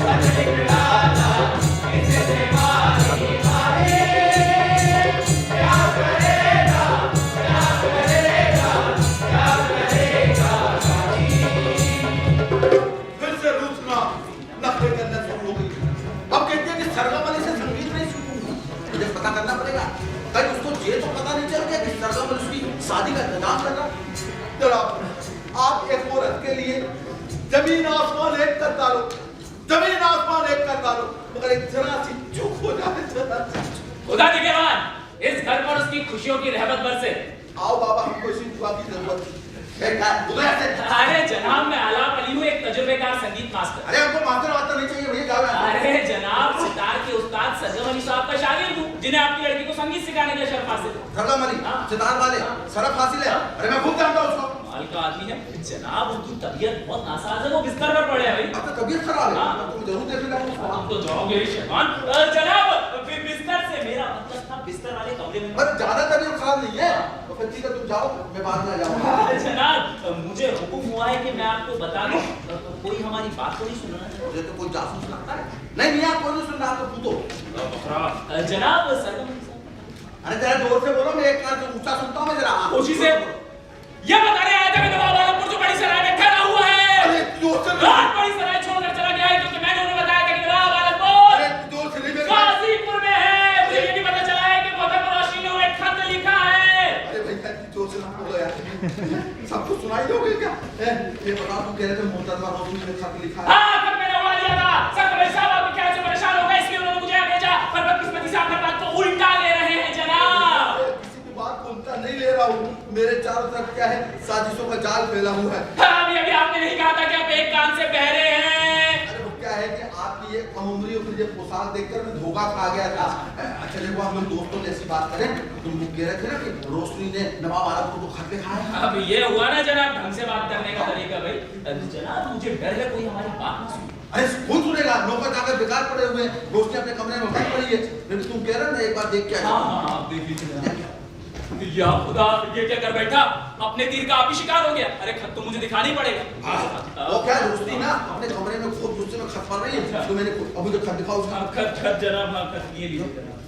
अपने खिलाया, किसने मारी मारे, क्या करेगा, क्या करेगा, क्या करेगा करे। फिर से रूठना, नखरे करना शुरू हो गई। अब कहती है कि सरगम अली से संगीत नहीं सीखूंगी। मुझे पता करना पड़ेगा। कहीं उसको ये तो पता नहीं चल गया कि सरगम अली उसकी शादी का इंतजाम कर रहा। जनाब, आप एक औरत के लिए जमीन आसमान एक कर डालो, जमीन आसमान एक कर डालो, मगर एक जरा सी चूक हो जाए, जरा सी चूक। खुदा दिखेवान, इस घर पर उसकी खुशियों की रहमत बरसे। आओ बाबा, हमको इसी दुआ की जरूरत है। उधर से अरे जनाब, मैं आलाप अली हूँ, एक तजुर्बेकार संगीत मास्टर। अरे हमको मास्टर वास्टर नहीं चाहिए भैया, जाओ यहाँ से। अरे जनाब, सितार के उस्ताद सरगम अली साहब का शागिर्द हूँ, जिन्हें आपकी लड़की को संगीत सिखाने का शर्फ हासिल है। सरगम अली, हाँ। सितार वाले, सरफ हासिल है। अरे मैं खूब जानता हूँ उसको। माल का आदमी है जनाब, उनकी तबीयत बहुत नासाज है, वो बिस्तर पर पड़े हैं भाई। अब तो तबीयत खराब है, हाँ। तुम जरूर देख लेना उसको। हम तो जाओगे शैतान। जनाब, फिर बिस्तर से मेरा मतलब था बिस्तर वाले कमरे में। पर ज्यादा तबीयत खराब नहीं है, तो फिर ठीक है तुम जाओ, मैं बाद में आ जाऊंगा। जनाब, मुझे हुक्म हुआ है कि मैं आपको बता दूं, कोई हमारी बात को नहीं सुनना चाहिए। मुझे तो कोई जासूस लगता है। नहीं मियां, कोई नहीं सुन रहा, तो पूछो। जनाब सरगम अली साहब, अरे जरा जोर से बोलो, मैं एक कान से ऊंचा सुनता हूँ, मैं जरा। खुशी से ये बताने आया था कि नवाब आलमपुर जो बड़ी सराय में ठहरा हुआ है, अरे जोर से रात बड़ी सराय छोड़कर चला गया है, क्योंकि मैंने उन्हें बताया था कि नवाब आलमपुर अरे जोर से नहीं, गाजीपुर में है। मुझे ये भी पता चला है कि मोहतरम रोशनी ने एक खत लिखा है। अरे भैया जोर से ना बोलो यार, सबको सुनाई दोगे क्या? ये बताओ, तुम कह रहे थे मोहतरमा रोशनी ने खत लिखा है। हाँ, खत मैंने उड़ा लिया था। सरगम अली साहब आपके ख्याल से परेशान हो गए, इसलिए उन्होंने मुझे भेजा, पर बदकिस्मती से आप हर बात को उल्टा ले रहे हैं जनाब। किसी की बात को उल्टा नहीं ले रहा हूँ, मेरे चारों तरफ क्या है, साजिशों का जाल फैला हुआ है। हाँ, अभी आपने नहीं कहा था कि आप एक कान से बहरे हैं। अरे वो क्या है कि आपकी ये कम उम्री और ये पोशाक देखकर मैं धोखा खा गया था। अच्छा देखो, हम लोग दोस्तों जैसी बात करें, तुम लोग कह रहे थे ना कि रोशनी ने नवाब आलमपुर को खत लिखा है। अब ये हुआ ना जनाब ढंग से बात करने का तरीका भाई। जनाब, मुझे डर है कोई हमारी बात ना सुने। अरे कौन सुनेगा, नौकर जाकर बेकार पड़े हुए हैं, रोशनी अपने कमरे में बैठ पड़ी है। लेकिन तुम कह रहे ना, एक बार देख के आ जाओ। हाँ, आप देख लीजिए। या खुदा, ये क्या कर बैठा, अपने तीर का आप ही शिकार हो गया। अरे खत तो मुझे दिखानी पड़ेगा। वो क्या रोशनी ना अपने कमरे में खुद गुस्से में खत पढ़ रही है, तो मैंने अभी तो खत दिखाओ उसका। खत जनाब, हाँ खत ये लीजिए जनाब,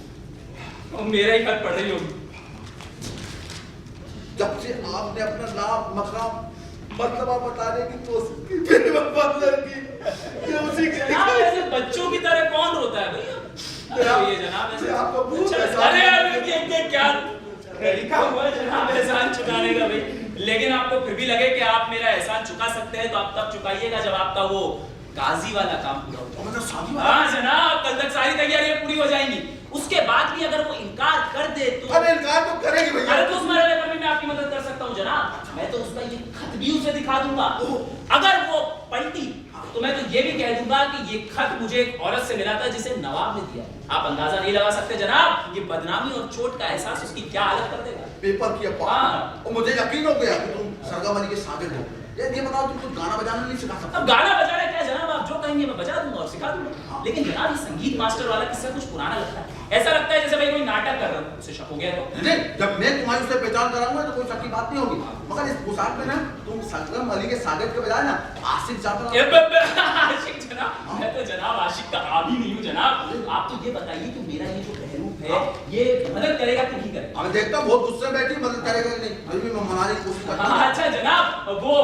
और मेरा ही खत पढ़ रही होगी। जब से आपने अपना नाम मकाम मर्तबा बताने की कोशिश की, मेरे वफादार लड़की ये उसी के जनाब, ऐसे बच्चों की तरह कौन रोता है भैया? ये जनाब ऐसे आपको बहुत अच्छा, एहसान अरे है। ये क्या लिखा हुआ है जनाब, एहसान चुकाने का भाई। लेकिन आपको फिर भी लगे कि आप मेरा एहसान चुका सकते हैं, तो आप तब चुकाइएगा जब आपका वो काजी वाला काम पूरा हो जाए। मतलब शादी वाला? हाँ जनाब, कल तक सारी तैयारियां पूरी हो जाएंगी। उसके बाद भी अगर वो इनकार कर दे तो अरे इनकार तो करेगी भैया। अरे तो उस मरने पर भी मैं आपकी मदद कर सकता हूँ जनाब। मैं तो उसका ये खत भी उसे दिखा दूंगा। अगर वो पलटी तो मैं तो ये भी कह दूंगा कि ये खत मुझे एक औरत से मिला था जिसे नवाब ने दिया। आप अंदाजा नहीं लगा सकते जनाब, ये बदनामी और चोट का एहसास उसकी क्या हालत कर देगा। पेपर की अफवाह हाँ। और मुझे यकीन हो गया कि तुम सरगम अली के शागिर्द हो। ये बताओ तुम कुछ गाना बजाना नहीं सिखा सकते? अब गाना बजाना क्या जनाब, आप जो कहेंगे मैं बजा दूंगा और सिखा दूंगा। लेकिन जनाब ये संगीत मास्टर वाला किस्सा कुछ पुराना लगता है। ऐसा लगता है जैसे भाई कोई नाटक कर रहा हूँ, उसे शक हो गया तो। नहीं, जब मैं तुम्हारी उससे पहचान कराऊंगा तो कोई शक की बात नहीं होगी। मगर इस पोशाक में ना तुम सरगम अली के शागिर्द के बजाय ना आशिक जाफर। आशिक जनाब, मैं तो जनाब आशिक का आदी नहीं हूँ जनाब। आप तो ये बताइए कि मेरा ये जो बहरूप है ये मदद करेगा कि नहीं करेगा? हमें देखता बहुत गुस्से में बैठी, मदद करेगा कि नहीं? फिर भी मैं मनाने की कोशिश करता हूं। अच्छा जनाब, वो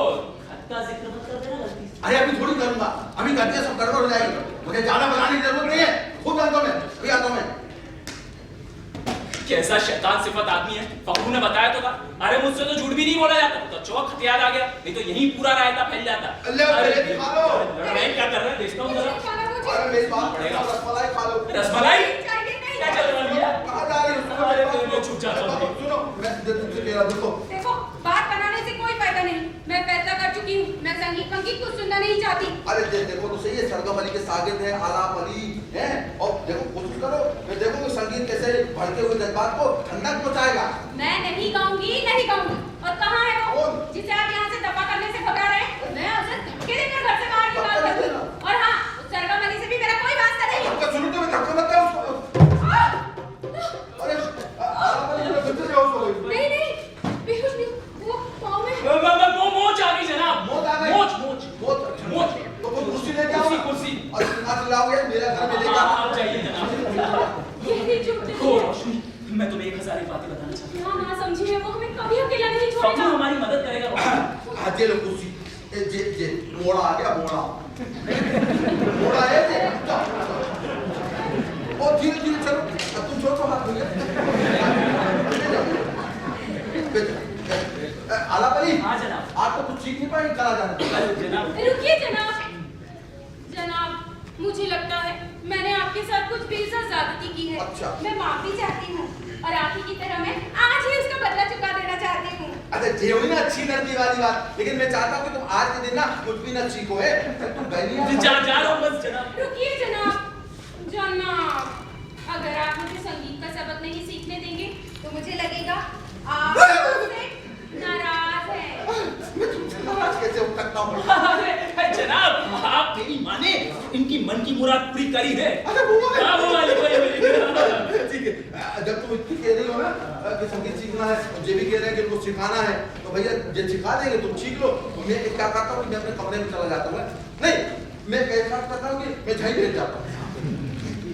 खत का जिक्र मत कर देना गलती से। अरे अभी थोड़ी करूंगा, अभी करते सब गड़बड़ हो जाएगी। मुझे ज्यादा बनाने की जरूरत नहीं है, खुद आता हूं मैं, अभी आता हूं मैं। कैसा शैतान सिफत आदमी है। फखरू ने बताया तो था। अरे मुझसे तो झूठ भी नहीं बोला जाता, तो चौक हथियार आ गया, नहीं तो यहीं पूरा रायता फैल जाता। अल्लाह पहले खा लो। मैं क्या कर रहा है देखता हूँ जरा। अरे मेरी बात पड़ेगा, रसमलाई खा लो। रसमलाई चाहिए नहीं। क्या चल रहा है? कहाँ जा रही हो? अरे तो छुप जाता हूँ। सुनो, मैं तुमसे कह रहा हूं, देखो। देखो, बात बनाने से कोई फायदा नहीं। मैं फैसला कर चुकी हूँ, मैं संगीत संगीत कुछ सुनना नहीं चाहती। अरे देखो तो सही है, सरगम अली के शागिर्द है, आलाप अली है, और देखो कोशिश करो, मैं देखूंगा संगीत कैसे भड़के हुए जज्बात को ठंडक पहुंचाएगा। मैं नहीं गाऊंगी, नहीं गाऊंगी। और कहाँ है वो कौन? जिसे आप यहाँ से दफा करने से घबरा रहे हैं? मैं उसे धक्के देकर घर से बाहर निकाल धक्का दूंगी। देना? और हाँ, उस सरगम अली से भी मेरा कोई वास्ता नहीं। धक्का सुनो तो मैं धक्का मत दे उसको। अरे आलाप अली जो फिर से बेहोश हो गई। नहीं नहीं, बेहोश नहीं, वो पाँव में। मोच आ गई जनाब। मोच आ गई? मोच मोच। तो कोई कुर्सी लेके आओ। कुर्सी। और हाथ लाओगे मेरा घर में लेके आप आओ। चाहिए जनाब। ये चुप देखो रोशनी, मैं तुम्हें 1000 बातें बताना चाहती हूँ। ना समझिए, वो हमें कभी अकेला नहीं फखरू छोड़ेगा। हमारी मदद करेगा रोशनी। आज लो कुर्सी। जे मोड़ा आ गया, मोड़ा। मोड़ा है जे। और धीरे धीरे चलो, अब तुम छोड़ो हाथ भैया। आलाप अली, हाँ जनाब। आप तो कुछ सीख नहीं पाए, करा जाना। जनाब रुकिए जनाब। जनाब, मुझे लगता है मैंने आपके साथ कुछ बेइज्जत ज्यादती की है। अच्छा। मैं माफी चाहती हूँ और आप ही की तरह मैं आज ही उसका बदला चुका देना चाहती हूँ। अच्छा ये हुई ना अच्छी लड़की वाली बात, लेकिन मैं चाहता हूँ कि तुम आज के दिन ना कुछ भी ना सीखो है। तुम गई नहीं जा रहा हूँ बस जनाब। रुकिए जनाब। जनाब, अगर आप मुझे संगीत का सबक नहीं सीखने देंगे तो मुझे लगेगा आप मुझसे नाराज हैं। मैं तुमसे नाराज कैसे हो सकता हूँ? अरे जनाब, आप मेरी माँ ने इनकी मन की मुराद पूरी करी है। अरे वो हाँ, वो वाली। ठीक है, जब तुम इतनी कह रही हो ना कि संगीत सीखना है, और ये भी कह रहे हैं कि उनको सिखाना है, तो भैया ये सिखा देंगे, तुम सीख लो। तो मैं क्या करता हूँ कि मैं अपने कमरे में चला जाता हूँ। नहीं, मैं ऐसा करता हूँ कि मैं झई भेज जाता हूँ।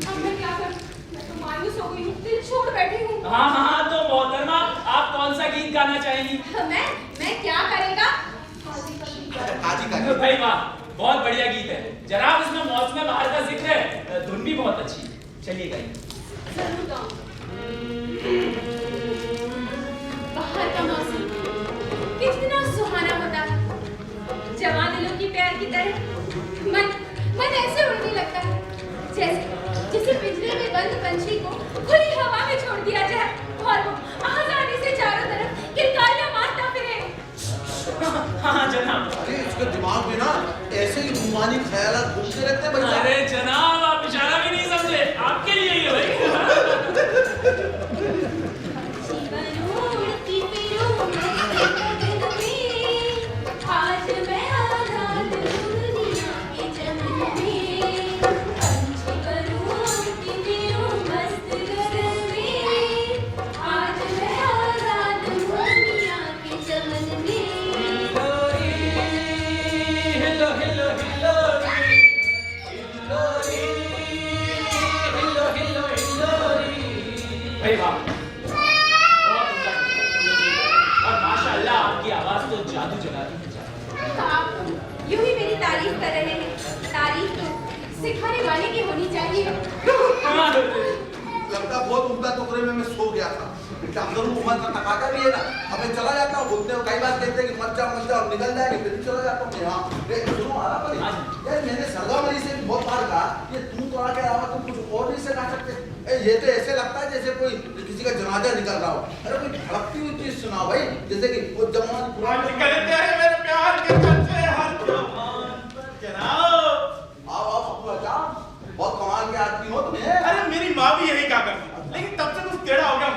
अब मैं क्या करूँ? मैं तो मायूस हो गई हूँ, दिल छोड़ बैठी हूँ। हाँ, तो मोहतरमा आप कौन सा गीत गाना चाहेंगी? मैं क्या करेगा? हाजी का भाई वाह, बहुत बढ़िया गीत है जनाब। इसमें मौसम बहार का जिक्र है, धुन भी बहुत अच्छी है। चलिए गाइए। जरूर गाऊं। बाहर का मौसम कितना सुहाना होता है, जवान दिलों की प्यार की तरह मन ऐसे उड़ने लगता है जैसे पिंजरे में बंद पंछी को खुली हवा में छोड़ दिया जाए और वो आजादी से चारों तरफ किलकारियां मारता फिरे। हाँ जनाब। अरे इसके दिमाग में ना ऐसे ही रूमानी ख्यालात घूमते रहते हैं भैया। अरे जनाब, आप इशारा भी नहीं समझे, आपके लिए ही है भाई। जीवन उड़ती फिरूं मैं गगन में, आज मैं आजाद हूँ दुनिया के चमन में। पंछी बनूं उड़ती फिरूं मस्त गगन में, आज मैं आजाद हूँ दुनिया के चमन में। हिलो हिलो हिलोरी, भाई वाह, बहुत उम्दा। और माशाअल्लाह आपकी आवाज तो जादू जगाती है। आप यूं ही मेरी तारीफ कर रहे हैं, तारीफ तो सिखाने वाले की होनी चाहिए। लगता बहुत उम्दा टुकड़े में मैं सो गया था। क्या करूं, उम्र का तकाजा भी है ना। अब मैं चला जाता हूँ, बोलते हो कई बार कहते हैं कि मत जाओ और निकल जाएंगे, फिर भी चला जाता हूँ। यहाँ सुनो आलाप अली, यार मैंने सरगम अली से भी बहुत बार कहा कि तुम तो आगे अलावा तुम कुछ और नहीं सिखा सकते। ये तो ऐसे लगता है जैसे कोई किसी का जनाजा निकल रहा हो। अरे कोई धड़कती हुई चीज सुनाओ भाई, जैसे कि वो जवान पुराने निकलते हैं मेरे प्यार के चलते हर जवान पर जनाब। आओ फतुआ क्या बहुत कमाल के आदमी हो तुम्हें। अरे मेरी माँ भी यही कहा करती, लेकिन तब से कुछ टेढ़ा हो गया।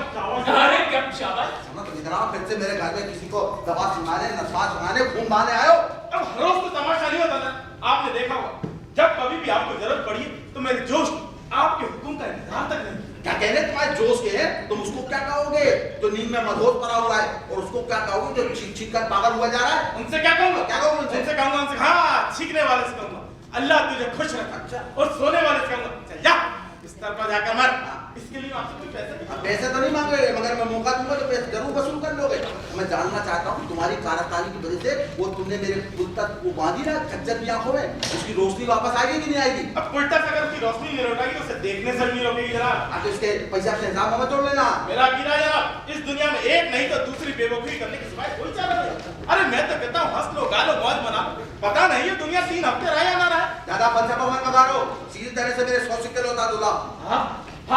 अरे कब शाबाश। समझ तो इतना फिर से मेरे घर में किसी को दवा सुनाने, नशा सुनाने, खून बहाने आयो। अब हर रोज तो तमाशा नहीं होता ना, आपने देखा होगा जब कभी भी आपको जरूरत पड़ी तो मेरे जोश आपके हुक्म का इंतजार तक नहीं। क्या कहने तुम्हारे जोश के हैं, तुम उसको क्या कहोगे जो नींद में मदहोश पड़ा हुआ है, और उसको क्या कहोगे जो छींक छींक कर पागल हुआ जा रहा है। उनसे क्या कहूंगा? क्या कहूंगा उनसे? उनसे कहूंगा उनसे हाँ छींकने वाले से कहूंगा अल्लाह तुझे खुश रखा। अच्छा। और सोने वाले से कहूंगा चल जा बिस्तर पर जाकर मर। इसके लिए आपसे कुछ पैसे नहीं। पैसे तो नहीं मांगोगे, मगर मैं मौका दूंगा तो पैसे जरूर वसूल कर लोगे। मैं जानना चाहता हूँ तुम्हारी कारस्तानी की वजह से वो तुमने मेरे पुल तक वो बांधी ना खच्चर की आंखों में, उसकी रोशनी वापस आएगी कि नहीं आएगी? अब उल्टा से अगर उसकी रोशनी नहीं लौटाएगी तो उसे देखने से नहीं रोकेगी जनाब। तो इसके पैसा से हिसाब हमें तोड़ लेना। मेरा कीड़ा जनाब इस दुनिया में एक नहीं तो दूसरी बेवकूफी करने के सिवाय कोई चारा नहीं। अरे मैं तो कहता हूँ हंस लो, गा लो, मौज बना लो। पता नहीं ये दुनिया 3 हफ्ते रहा या ना रहा। ज्यादा फलसफा मत मारो, सीधी तरह से मेरे 100 सिक्के लौटा दूंगा।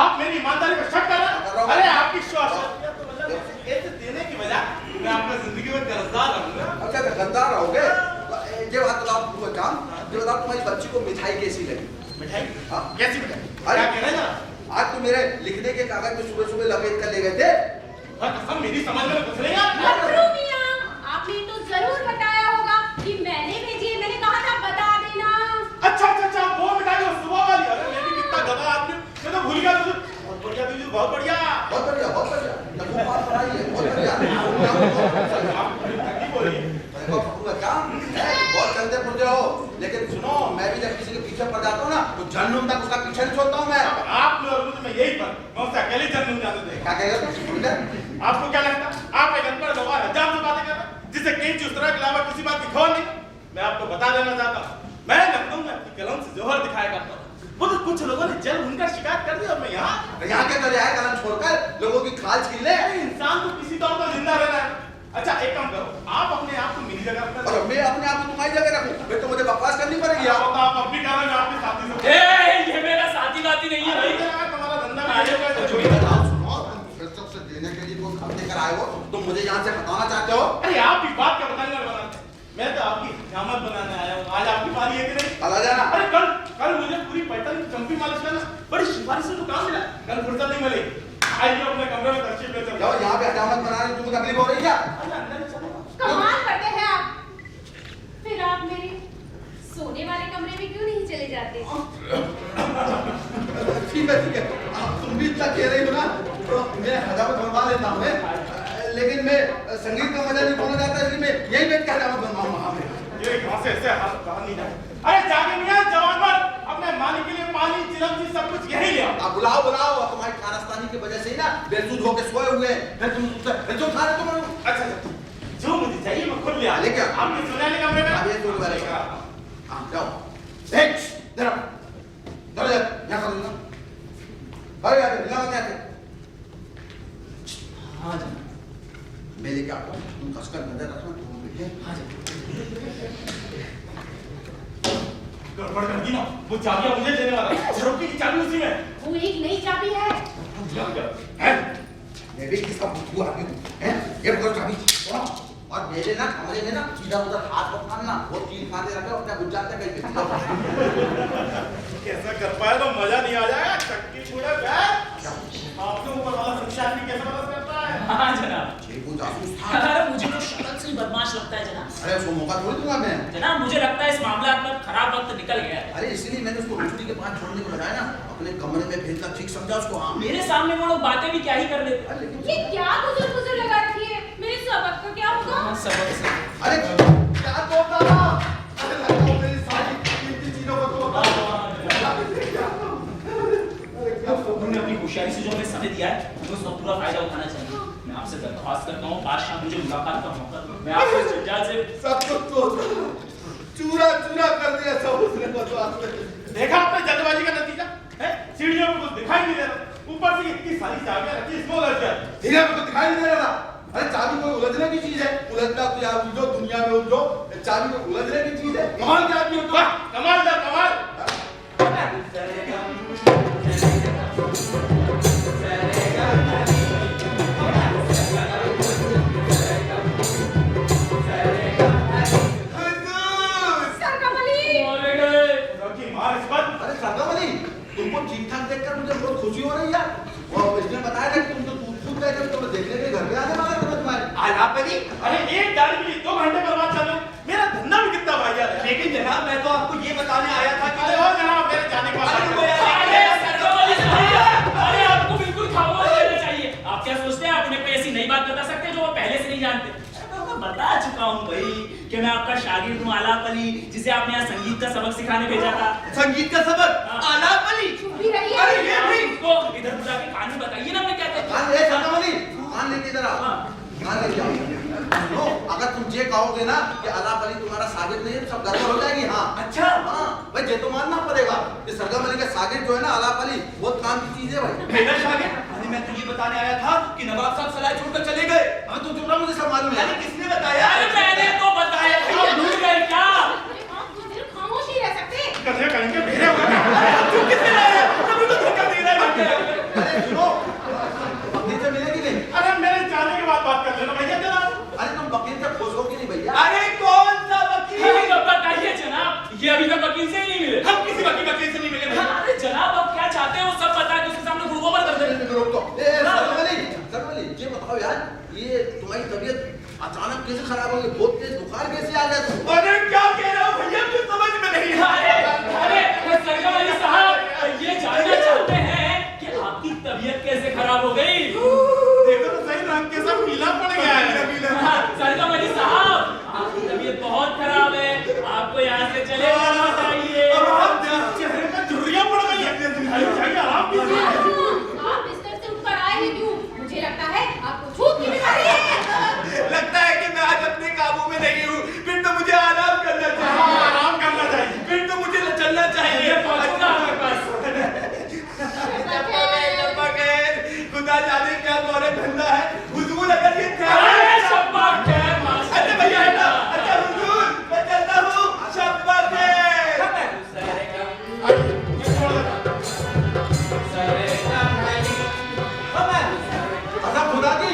आप मेरी ईमानदारी पर शक कर रहे हैं? अरे आपकी श्वास तो मतलब ऐसे देने की वजह मैं आपको जिंदगी में कर्जदार रहूंगा। अच्छा गद्दार रहोगे? ये बात बताओ तुमको काम, ये बताओ तुम्हारी बच्ची को मिठाई कैसी लगी? मिठाई? हाँ कैसी मिठाई? अरे क्या कहना जनाब? आज तुम मेरे लिखने के कागज में सुबह सुबह लपेट कर ले गए थे। कसम मेरी समझ में कुछ नहीं आता। गबरू मियां, आपने तो जरूर बताया होगा कि मैंने भेजी है, मैंने कहा था बता देना। अच्छा वो मिठाई वो सुबह वाली। अरे मैं भी कितना गधा आदमी हूँ, मैं तो भूल गया। बहुत बढ़िया दीदी, बहुत बढ़िया, बहुत बढ़िया, बहुत बढ़िया। लघु बात बनाइए, बहुत बढ़िया। आप ठंडी बोल रही है। बहुत चलते पुरजे हो, लेकिन सुनो मैं भी जब किसी के पीछे पड़ जाता हूँ ना तो जन्म तक उसका पीछे नहीं छोड़ता हूँ मैं। आप में और मुझे में यही फर्क, मैं उससे अकेले जन्म नहीं जाने देगा। क्या कहेगा? आपको क्या लगता है आप एक अनपढ़ गवार हजार से बातें कर रहे हैं जिसे कहीं चीज तरह के अलावा किसी बात की खबर नहीं। मैं आपको बता देना चाहता हूँ, मैं लखनऊ में अपनी कलम से जोहर दिखाया करता हूँ। वो तो कुछ लोगों ने जल उनका शिकार कर दिया और मैं यहाँ के तरह आए कलम छोड़कर लोगों की खाल छीन ले। इंसान तो किसी तौर पर जिंदा रहना है। अच्छा एक काम करो, आप अपने आप को मेरी जगह रखना। और मैं अपने आप को तुम्हारी जगह रखूं, फिर तो मुझे बकवास करनी पड़ेगी। आप अब भी कह रहे हो आपके साथी से। ये मेरा साथी वाती नहीं है भाई। तुम्हारा धंधा भी आगे होगा जो ये बताओ सुनो, तुम फिर सबसे देने के लिए कोई खत लेकर आए हो, तुम मुझे यहाँ से हटाना चाहते हो? अरे आप भी बात क्या बताने वाले बनाते हैं? मैं तो आपकी हजामत बनाने आया हूँ। आज आपकी बारी है कि नहीं? कल आ जाना। अरे कल मुझे पूरी पैटर्न की चंपी मालिश करना, बड़ी सिफारिश से तो काम मिला। कल फुर्सत नहीं मिलेगी। आइए अपने कमरे में तशरीफ ले चलो। यहाँ पे हजामत बनाने तुमको तकलीफ हो रही है? कमाल करते हैं आप। फिर आप मेरे सोने वाले कमरे में क्यों नहीं चले जाते? ठीक है तुम भी इतना कह रही हो ना तो मैं हजामत बनवा लेता हूँ, लेकिन मैं संगीत का मजा नहीं पाना चाहता, इसलिए मैं यही बैठ के हजामत बनवाऊंगा। वहाँ पे ये घास से ऐसे हाथ बाहर नहीं जाए। अरे जाके मियां जवान मर्द, अपने मालिक के लिए पानी चिलम सब कुछ यही ले आओ। आप बुलाओ तुम्हारी कारस्तानी की वजह से ही ना बेसुध होके सोए हुए हैं। फिर तुम जो खा रहे तुम। अच्छा जो मुझे चाहिए मैं खुद ले आ। लेके आओ। आपके सोने वाले कमरे में अब ये सोने वाले का। हाँ जाओ। देख जरा जरा यहाँ कर दूँगा। अरे यार मिला क्या थे? हाँ जी मैं लेके आता हूँ, तुम कसकर नजर रखना। तुम बैठे। हाँ जी। गड़बड़ कर दी ना, वो चाबियां मुझे देने वाला। झरोके की चाबी उसी में। वो एक नई चाबी है। हैं? मैं भी किसका बुद्धू आदमी हूँ, हैं? ये पकड़ो चाबी, सुनो। और मेरे ना कमरे में ना इधर उधर हाथ मत मारना, वो 3 फांदे रखे अपने बुझ जाते हैं कहीं पे। कैसा कर पाए तो मजा नहीं आ जाएगा। चक्की छुड़े बैठ। आपके ऊपर वाला शिक्षा भी कैसे मदद करता है? हाँ जनाब। वो जासूस था। अरे मुझे तो शक्ल से ही बदमाश लगता है जनाब। अरे उसको मौका थोड़ी दूंगा मैं। जनाब मुझे लगता है इस मामला में खराब वक्त निकल गया है। अरे इसीलिए मैंने उसको रोशनी के पास छोड़ने को बताया ना, अपने कमरे में भेजना ठीक समझा उसको। हाँ मेरे सामने वो लोग बातें भी क्या ही कर लेते। ये क्या गुजर लगा रखी है? मेरे सबक का क्या होगा? सबक से अरे क्या तोड़ता था? अरे लगता है मेरी सारी कीमती चीजों को तोड़ता था। उन्होंने अपनी होशियारी से जो हमें समय दिया है मैं उसका पूरा फायदा उठाना चाहिए। मैं आपसे दरख्वास्त करता हूँ बादशाह मुझे मुलाकात का मौका दो। मैं आपसे जज्जाज से सब कुछ तोड़ चूरा चूरा कर दिया सब उसने बदमाश ने। देखा आपने जल्दबाजी का नतीजा है? सीढ़ियों में कुछ दिखाई नहीं दे रहा, ऊपर से इतनी सारी चाबियां रखी, इसमें उलझ गया। धीरे में तो दिखाई नहीं दे रहा। अरे चाबी कोई उलझने की चीज है? उलझना तो यार उलझो दुनिया में उलझो, चाबी कोई उलझने की चीज है? कमाल के आदमी हो तुम। कमाल था कमाल। अरे एक दाढ़ी के लिए 2 घंटे बर्बाद कर रहे हो। मेरा धंधा भी कितना वाहियात है। लेकिन जनाब मैं तो आपको ये बताने आया था कि अरे और जनाब मेरे जाने का अरे आपको बिल्कुल खामोश रहना चाहिए। आप क्या सोचते हैं आप उन्हें कोई ऐसी नई बात बता सकते हैं जो वो पहले से नहीं जानते? मैं बता चुका हूँ भाई कि मैं आपका शागिर्द हूँ आलाप अली, जिसे आपने यहाँ संगीत का सबक सिखाने भेजा था। संगीत का सबक हाँ। आलाप अली। चुप भी रहिए। अरे ये भी उसको इधर बुला के कहानी बताइए ना, मैं क्या कहता कान ले सरगम अली, कान लेके इधर आओ। कान लेके आओ। सुनो, अगर तुम ये कहोगे ना कि आलाप अली तुम्हारा शागिर्द नहीं है तो सब गड़बड़ हो जाएगी। हाँ अच्छा हाँ भाई, ये तो मानना पड़ेगा कि सरगम अली का शागिर्द जो है ना आलाप अली, बहुत काम की चीज है भाई। मेरा शागिर्द? अरे मैं तो ये बताने आया था कि नवाब साहब सलाह छोड़कर चले गए। अब तुम चुप रहो, मुझे सब मालूम है। अरे किसने बताया? अरे मैंने तो बताया था, आप भूल गए क्या? आप कुछ देर खामोश ही रह सकते हैं। कहे कहेंगे मेरे होगा। तू किसने लाया? कभी तो धोखा दे रहा है। अरे सुनो, वकील से मिलेगी नहीं? अरे मेरे जाने के बाद बात कर लेना भैया जनाब। अरे तुम वकील से खुश हो कि नहीं भैया? अरे कौन सा वकील? तो बताइए जनाब, ये अभी तक वकील से ही नहीं मिले। हम किसी वकील से नहीं मिले भैया। अरे जनाब आप क्या चाहते हैं वो सब बता के उसके सामने गुड़गोबर कर दे। रोक दो। सरगम अली, ये बताओ यार, ये तुम्हारी तबीयत अचानक कैसे खराब हो गई? बहुत तेज बुखार कैसे आ गया तुमको? अरे क्या कह रहा हूँ भैया, कुछ समझ में नहीं आ रहा। अरे सरगम अली साहब, ये जानना चाहते हैं कि आपकी तबीयत कैसे खराब हो गई? देखो तो सही, रंग के सब पीला पड़ गया है। हाँ, सरगम अली साहब, आपकी तबीयत बहुत खराब है, आपको यहाँ से चले जाना चाहिए। चेहरे में झुर्रियां पड़ गई है। चाहिए आराम कीजिए। आप बिस्तर से उठकर आए ही क्यों? मुझे लगता है आपको छूत की बीमारी है। लगता है कि मैं आज अपने काबू में नहीं हूँ। फिर तो मुझे आराम करना हाँ, चाहिए। आराम करना चाहिए। फिर तो मुझे चलना चाहिए। पहुंचूंगा आपके पास। खुदा जाने क्या गौरव धंधा है। हुजूर अगर ये अरे शब्बा खैर मास्टर। अच्छा भैया है ना? अच्छा हुजूर मैं चलता हूँ। शब्बा खैर। अच्छा खुदा की,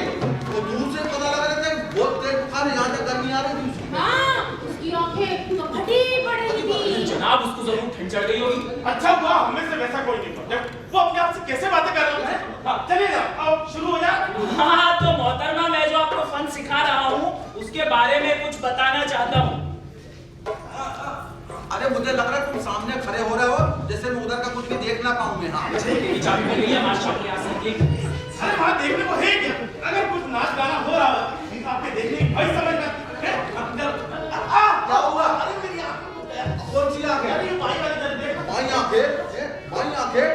वो दूर से पता लगा रहता है कि बहुत तेज बुखार है, यहाँ तक गर्मी आ रही थी उसकी। हाँ, उसकी आंखें तो फटी पड़ रही थी। जनाब उसको जरूर ठंड चढ़ गई होगी। अच्छा हुआ हमें से वैसा कोई नहीं था। वो अपने आप से कैसे बातें कर रहे हैं? हाँ, चलिए ना, आओ शुरू हो जाए। हाँ तो मोहतरमा, मैं जो आपको फन सिखा रहा हूँ उसके बारे में कुछ बताना चाहता हूँ। अरे मुझे लग रहा है तुम सामने खड़े हो रहे हो, जैसे मैं उधर का कुछ भी देख ना पाऊँ मैं। हाँ मेरी चाबी मिल गई है मास्टर के यहाँ से। अरे वहाँ देखने को है क्या? अगर कुछ नाच गाना हो रहा है तो आपके देखने की भाई समझ में क्या हुआ? अरे मेरी आँख, कौन सी आँख है? अरे ये भाई वाली तरफ देख। बाई आँखें, बाई आँखें।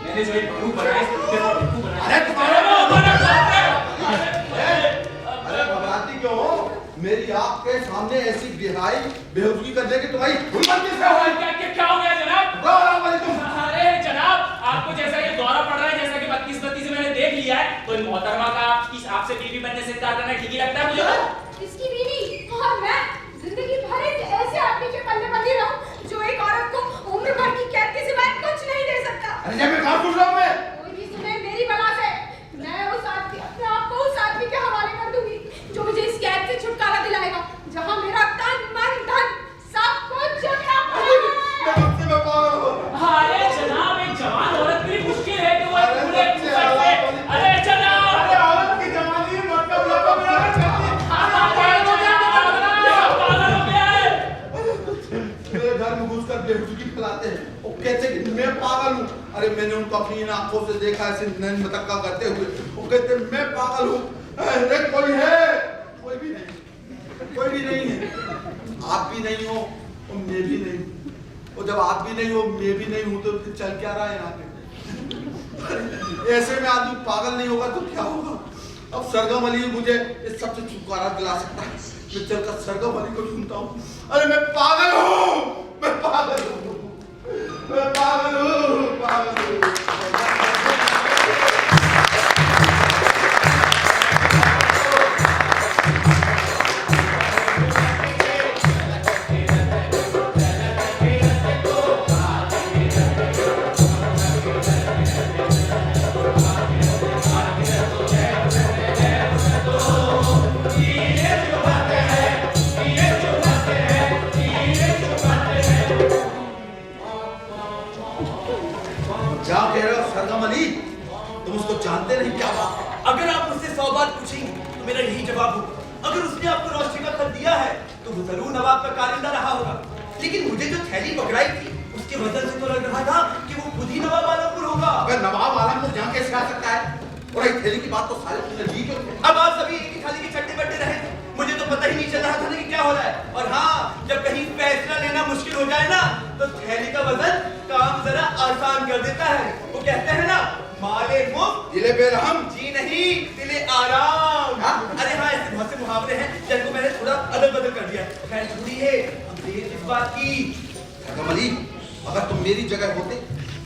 मैंने जो एक ग्रुप बनाया है, देखो ग्रुप बनाया है। अरे तुम्हारे अरे अरे घबराती क्यों हो? मेरी आँख के सामने ऐसी गहराई बेहुदगी करने की तुम्हारी हिम्मत कैसे हो? क्या हो गया जनाब? गौरव वाली तुम। अरे जनाब, आपको जैसा ये दौरा पड़ रहा है, जैसा कि बदकिस्मती से मैंने देख लिया है, तो इन मोहतरमा का आपसे बीवी बनने से इनकार करना ठीक ही लगता है मुझे। इसकी बीवी और मैं जिंदगी भर एक ऐसे आदमी के पल्ले बंधी रहूं जो एक औरत को उम्र भर की कैद के सिवाय कुछ नहीं दे सकता। अरे जब मैं कहाँ पूछ रहा हूँ मैं? कोई भी सुने मेरी बला से, मैं उस आदमी अपने आप को उस आदमी के हवाले कर दूंगी जो मुझे इस कैद से छुटकारा दिलाएगा, जहां मेरा तन मन धन सब कुछ जला पड़ा मैं मुझसे मैं पागल हूँ। अरे जनाब, एक जवान औरत के लिए मुश्किल है कि वो एक अरे बूढ़े बच्चे, इंसान से- अरे जनाब, अरे औरत की जवानी मर्द का बुढ़ापा में आना चाहती है। पागल हो गया है। मेरे घर में घुसकर बेहुदगी फैलाते हैं। वो कहते हैं कि मैं पागल हूँ। अरे मैंने उनको अपनी इन आंखों से देखा ऐसे नैन मतक्का करते हुए। वो कहते हैं मैं पागल हूँ। अरे कोई है? कोई भी नहीं, कोई भी नहीं है। आप भी नहीं हो और मैं भी नहीं हूँ। और जब आप भी नहीं हो मैं भी नहीं हूँ तो फिर चल क्या रहा है यहाँ पे? ऐसे में आदमी पागल नहीं होगा तो क्या होगा? अब सरगम अली मुझे इस सबसे छुटकारा दिला सकता है। मैं चलकर सरगम अली को ढूंढता हूँ। अरे मैं पागल हूँ, मैं पागल हूँ, मैं पागल हूँ, पागल हूँ। क्या मेरा यही जवाब होगा। अगर उसने आपको रोशनी का खत दिया है तो वो जरूर नवाब का कारिंदा रहा होगा। लेकिन मुझे जो थैली पकड़ाई थी उसके वजन से तो लग रहा था कि वो खुद ही नवाब आलमपुर होगा। अगर नवाब आलमपुर यहाँ कैसे आ सकता है? और एक थैली की बात तो सारे तुमने ली क्यों? अब आप सभी एक ही थाली के चट्टे बट्टे रहे थे, मुझे तो पता ही नहीं चल रहा था कि क्या हो रहा है। और हाँ, जब कहीं फैसला लेना मुश्किल हो जाए ना तो थैली का वजन काम जरा आसान कर देता है। वो कहते हैं ना, माले मुफ्त दिले बेरहम। जी नहीं, दिले आराम। अरे हाँ, ऐसे बहुत से मुहावरे हैं जिनको मैंने थोड़ा अदल बदल कर दिया। खैर छोड़िए, हम देर इस बात की। सरगम अली, अगर तुम मेरी जगह होते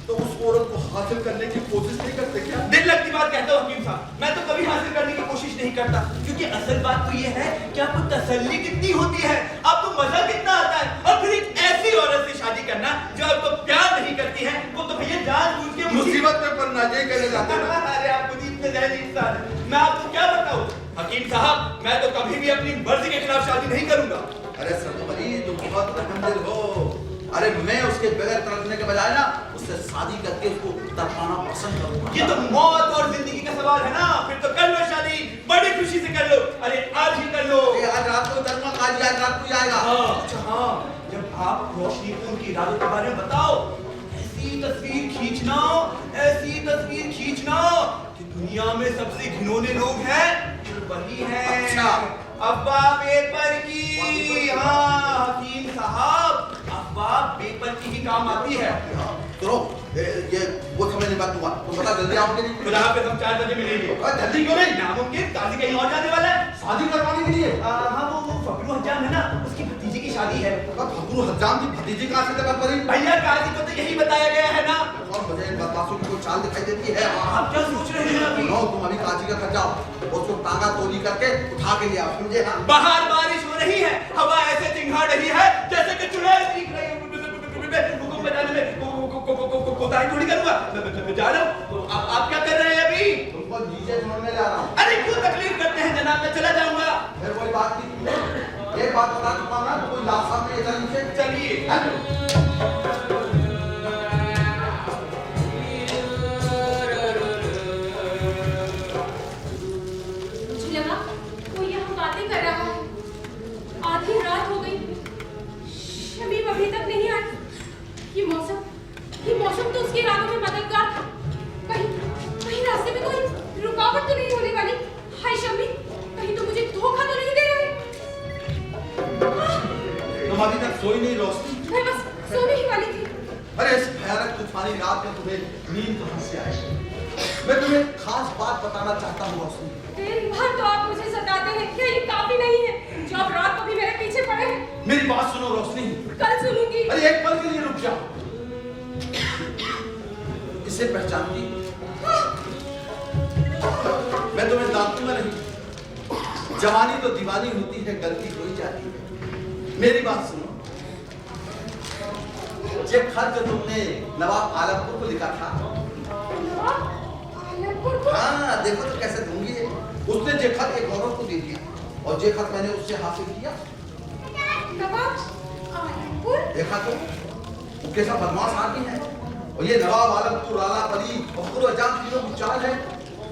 तो उस औरत को हासिल करने की कोशिश नहीं करते क्या? दिल लगती बात कहता हूँ हकीम साहब, मैं तो कभी हासिल करने की कोशिश नहीं करता, क्योंकि असल बात तो ये है कि आपको तसल्ली कितनी होती है, आपको मजा कितना आता है। और फिर एक ऐसी औरत से शादी करना जो आपको प्यार नहीं करती है, वो तो भैया जानबूझ के मुसीबत में पड़ना ये कहने जाते हैं। अरे आप खुद ही इतने जहरी इंसान हैं, मैं आपको क्या बताऊं हकीम साहब, मैं तो कभी भी अपनी मर्जी के खिलाफ शादी नहीं करूंगा। अरे सरगम अली, तुम बहुत रहमदिल हो। अरे मैं उसके बगैर तड़पने के बजाय ना उससे शादी करके उसको तड़पाना पसंद करूंगा। ये तो मौत और जिंदगी का सवाल है ना, फिर तो कर लो शादी, बड़ी खुशी से कर लो। अरे आज ही कर लो। आज रात को दरमा आज रात को आएगा। अच्छा हाँ, जब आप रोशनी को उनकी इरादों के बारे में बताओ, ऐसी तस्वीर खींचना कि दुनिया में सबसे घिनौने लोग हैं वही हैं। अच्छा। अब्बा पेपर की। हाँ हकीम साहब, अब्बा पेपर की ही काम आती है। तो ये वो समझने बात हुआ तो बता जल्दी आओगे नहीं? खुदा पे हम 4 बजे मिलेंगे। जल्दी क्यों नहीं? नामुमकिन, काजी कहीं और जाने वाला है शादी करवाने के लिए। हाँ वो फकरू हज्जाम है ना, उसकी भतीजी की शादी है। फकरू हज्जाम की भतीजी कहाँ से तक बनी? भैया काजी को तो यही बताया गया है ना। और मुझे इन बदमाशों की कोई चाल दिखाई देती है? आप क्या सोच रहे हैं अभी? नो, तुम अभी काजी का घर जाओ, उसको टांगा तोली करके उठा के ले आओ, समझे ना? बाहर बारिश हो रही है, हवा ऐसे चिंगाड़ रही है जैसे कि चुड़ैल चीख रही है। हुकुम बताने में कोताही थोड़ी करूंगा, मैं जा रहा हूँ। आप क्या कर रहे हैं अभी? तुमको नीचे छोड़ने जा रहा हूँ। अरे क्यों तकलीफ करते हैं जनाब, मैं चला जाऊंगा। फिर कोई बात नहीं, एक बात बता चुका ना, कोई लाशा में इधर नीचे चलिए। मुझे लगा वो यहाँ बातें कर रहा है। आधी रात हो गई, शमीम अभी तक नहीं आया। ये मौसम तो उसकी रातों में मददगार था। कहीं रास्ते में कोई रुकावट तो नहीं होने वाली? हाय शमीम, कहीं तो मुझे धोखा तो नहीं दे रहे? तुम अभी तक सोई नहीं रोशनी? मैं बस सोने ही वाली थी। अरे इस भयानक तूफानी रात में तुम्हें नींद कहाँ से आएगी? मैं तुम्हें खास बात बताना चाहता हूँ रोशनी। दिन भर तो आप मुझे सताते हैं, क्या ये काफी नहीं है जो आप रात को भी मेरे पीछे पड़े हैं? मेरी बात सुनो रोशनी। कल सुनूंगी। अरे एक पल के लिए रुक जाओ। इसे पहचानती? मैं तुम्हें जानता नहीं। जवानी तो दीवानी होती है, गलती हो ही जाती है। मेरी बात सुनो। ये खत जो तुमने नवाब आलमपुर को लिखा था, हाँ देखो तो कैसे दूंगी। उसने ये खत एक औरत को दे दिया और ये खत मैंने उससे हासिल किया। नवाब आलमपुर? देखा तो वो कैसा बदमाश आदमी है। और ये नवाब आलमपुर, राला पली और फकरू हज्जाम तीनों की चाल है।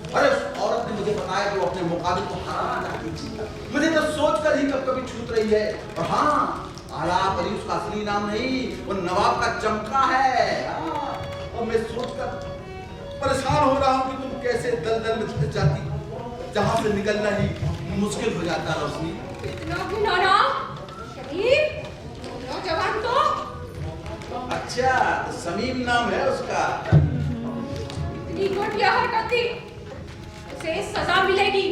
अरे उस औरत ने मुझे बताया कि वो अपने मुकाबिल को हराना चाहती थी। मुझे तो सोच कर ही कभी छूट रही है। और हाँ, आला पली उसका असली नाम नहीं, वो नवाब का चमका है। और मैं सोचकर परेशान हो रहा हूँ कि तुम कैसे दलदल में फंस जाती, जहाँ से निकलना ही मुश्किल हो जाता है रोशनी। नौजवान तो अच्छा, तो समीम नाम है उसका। इतनी घटिया हरकत थी, उसे सजा मिलेगी।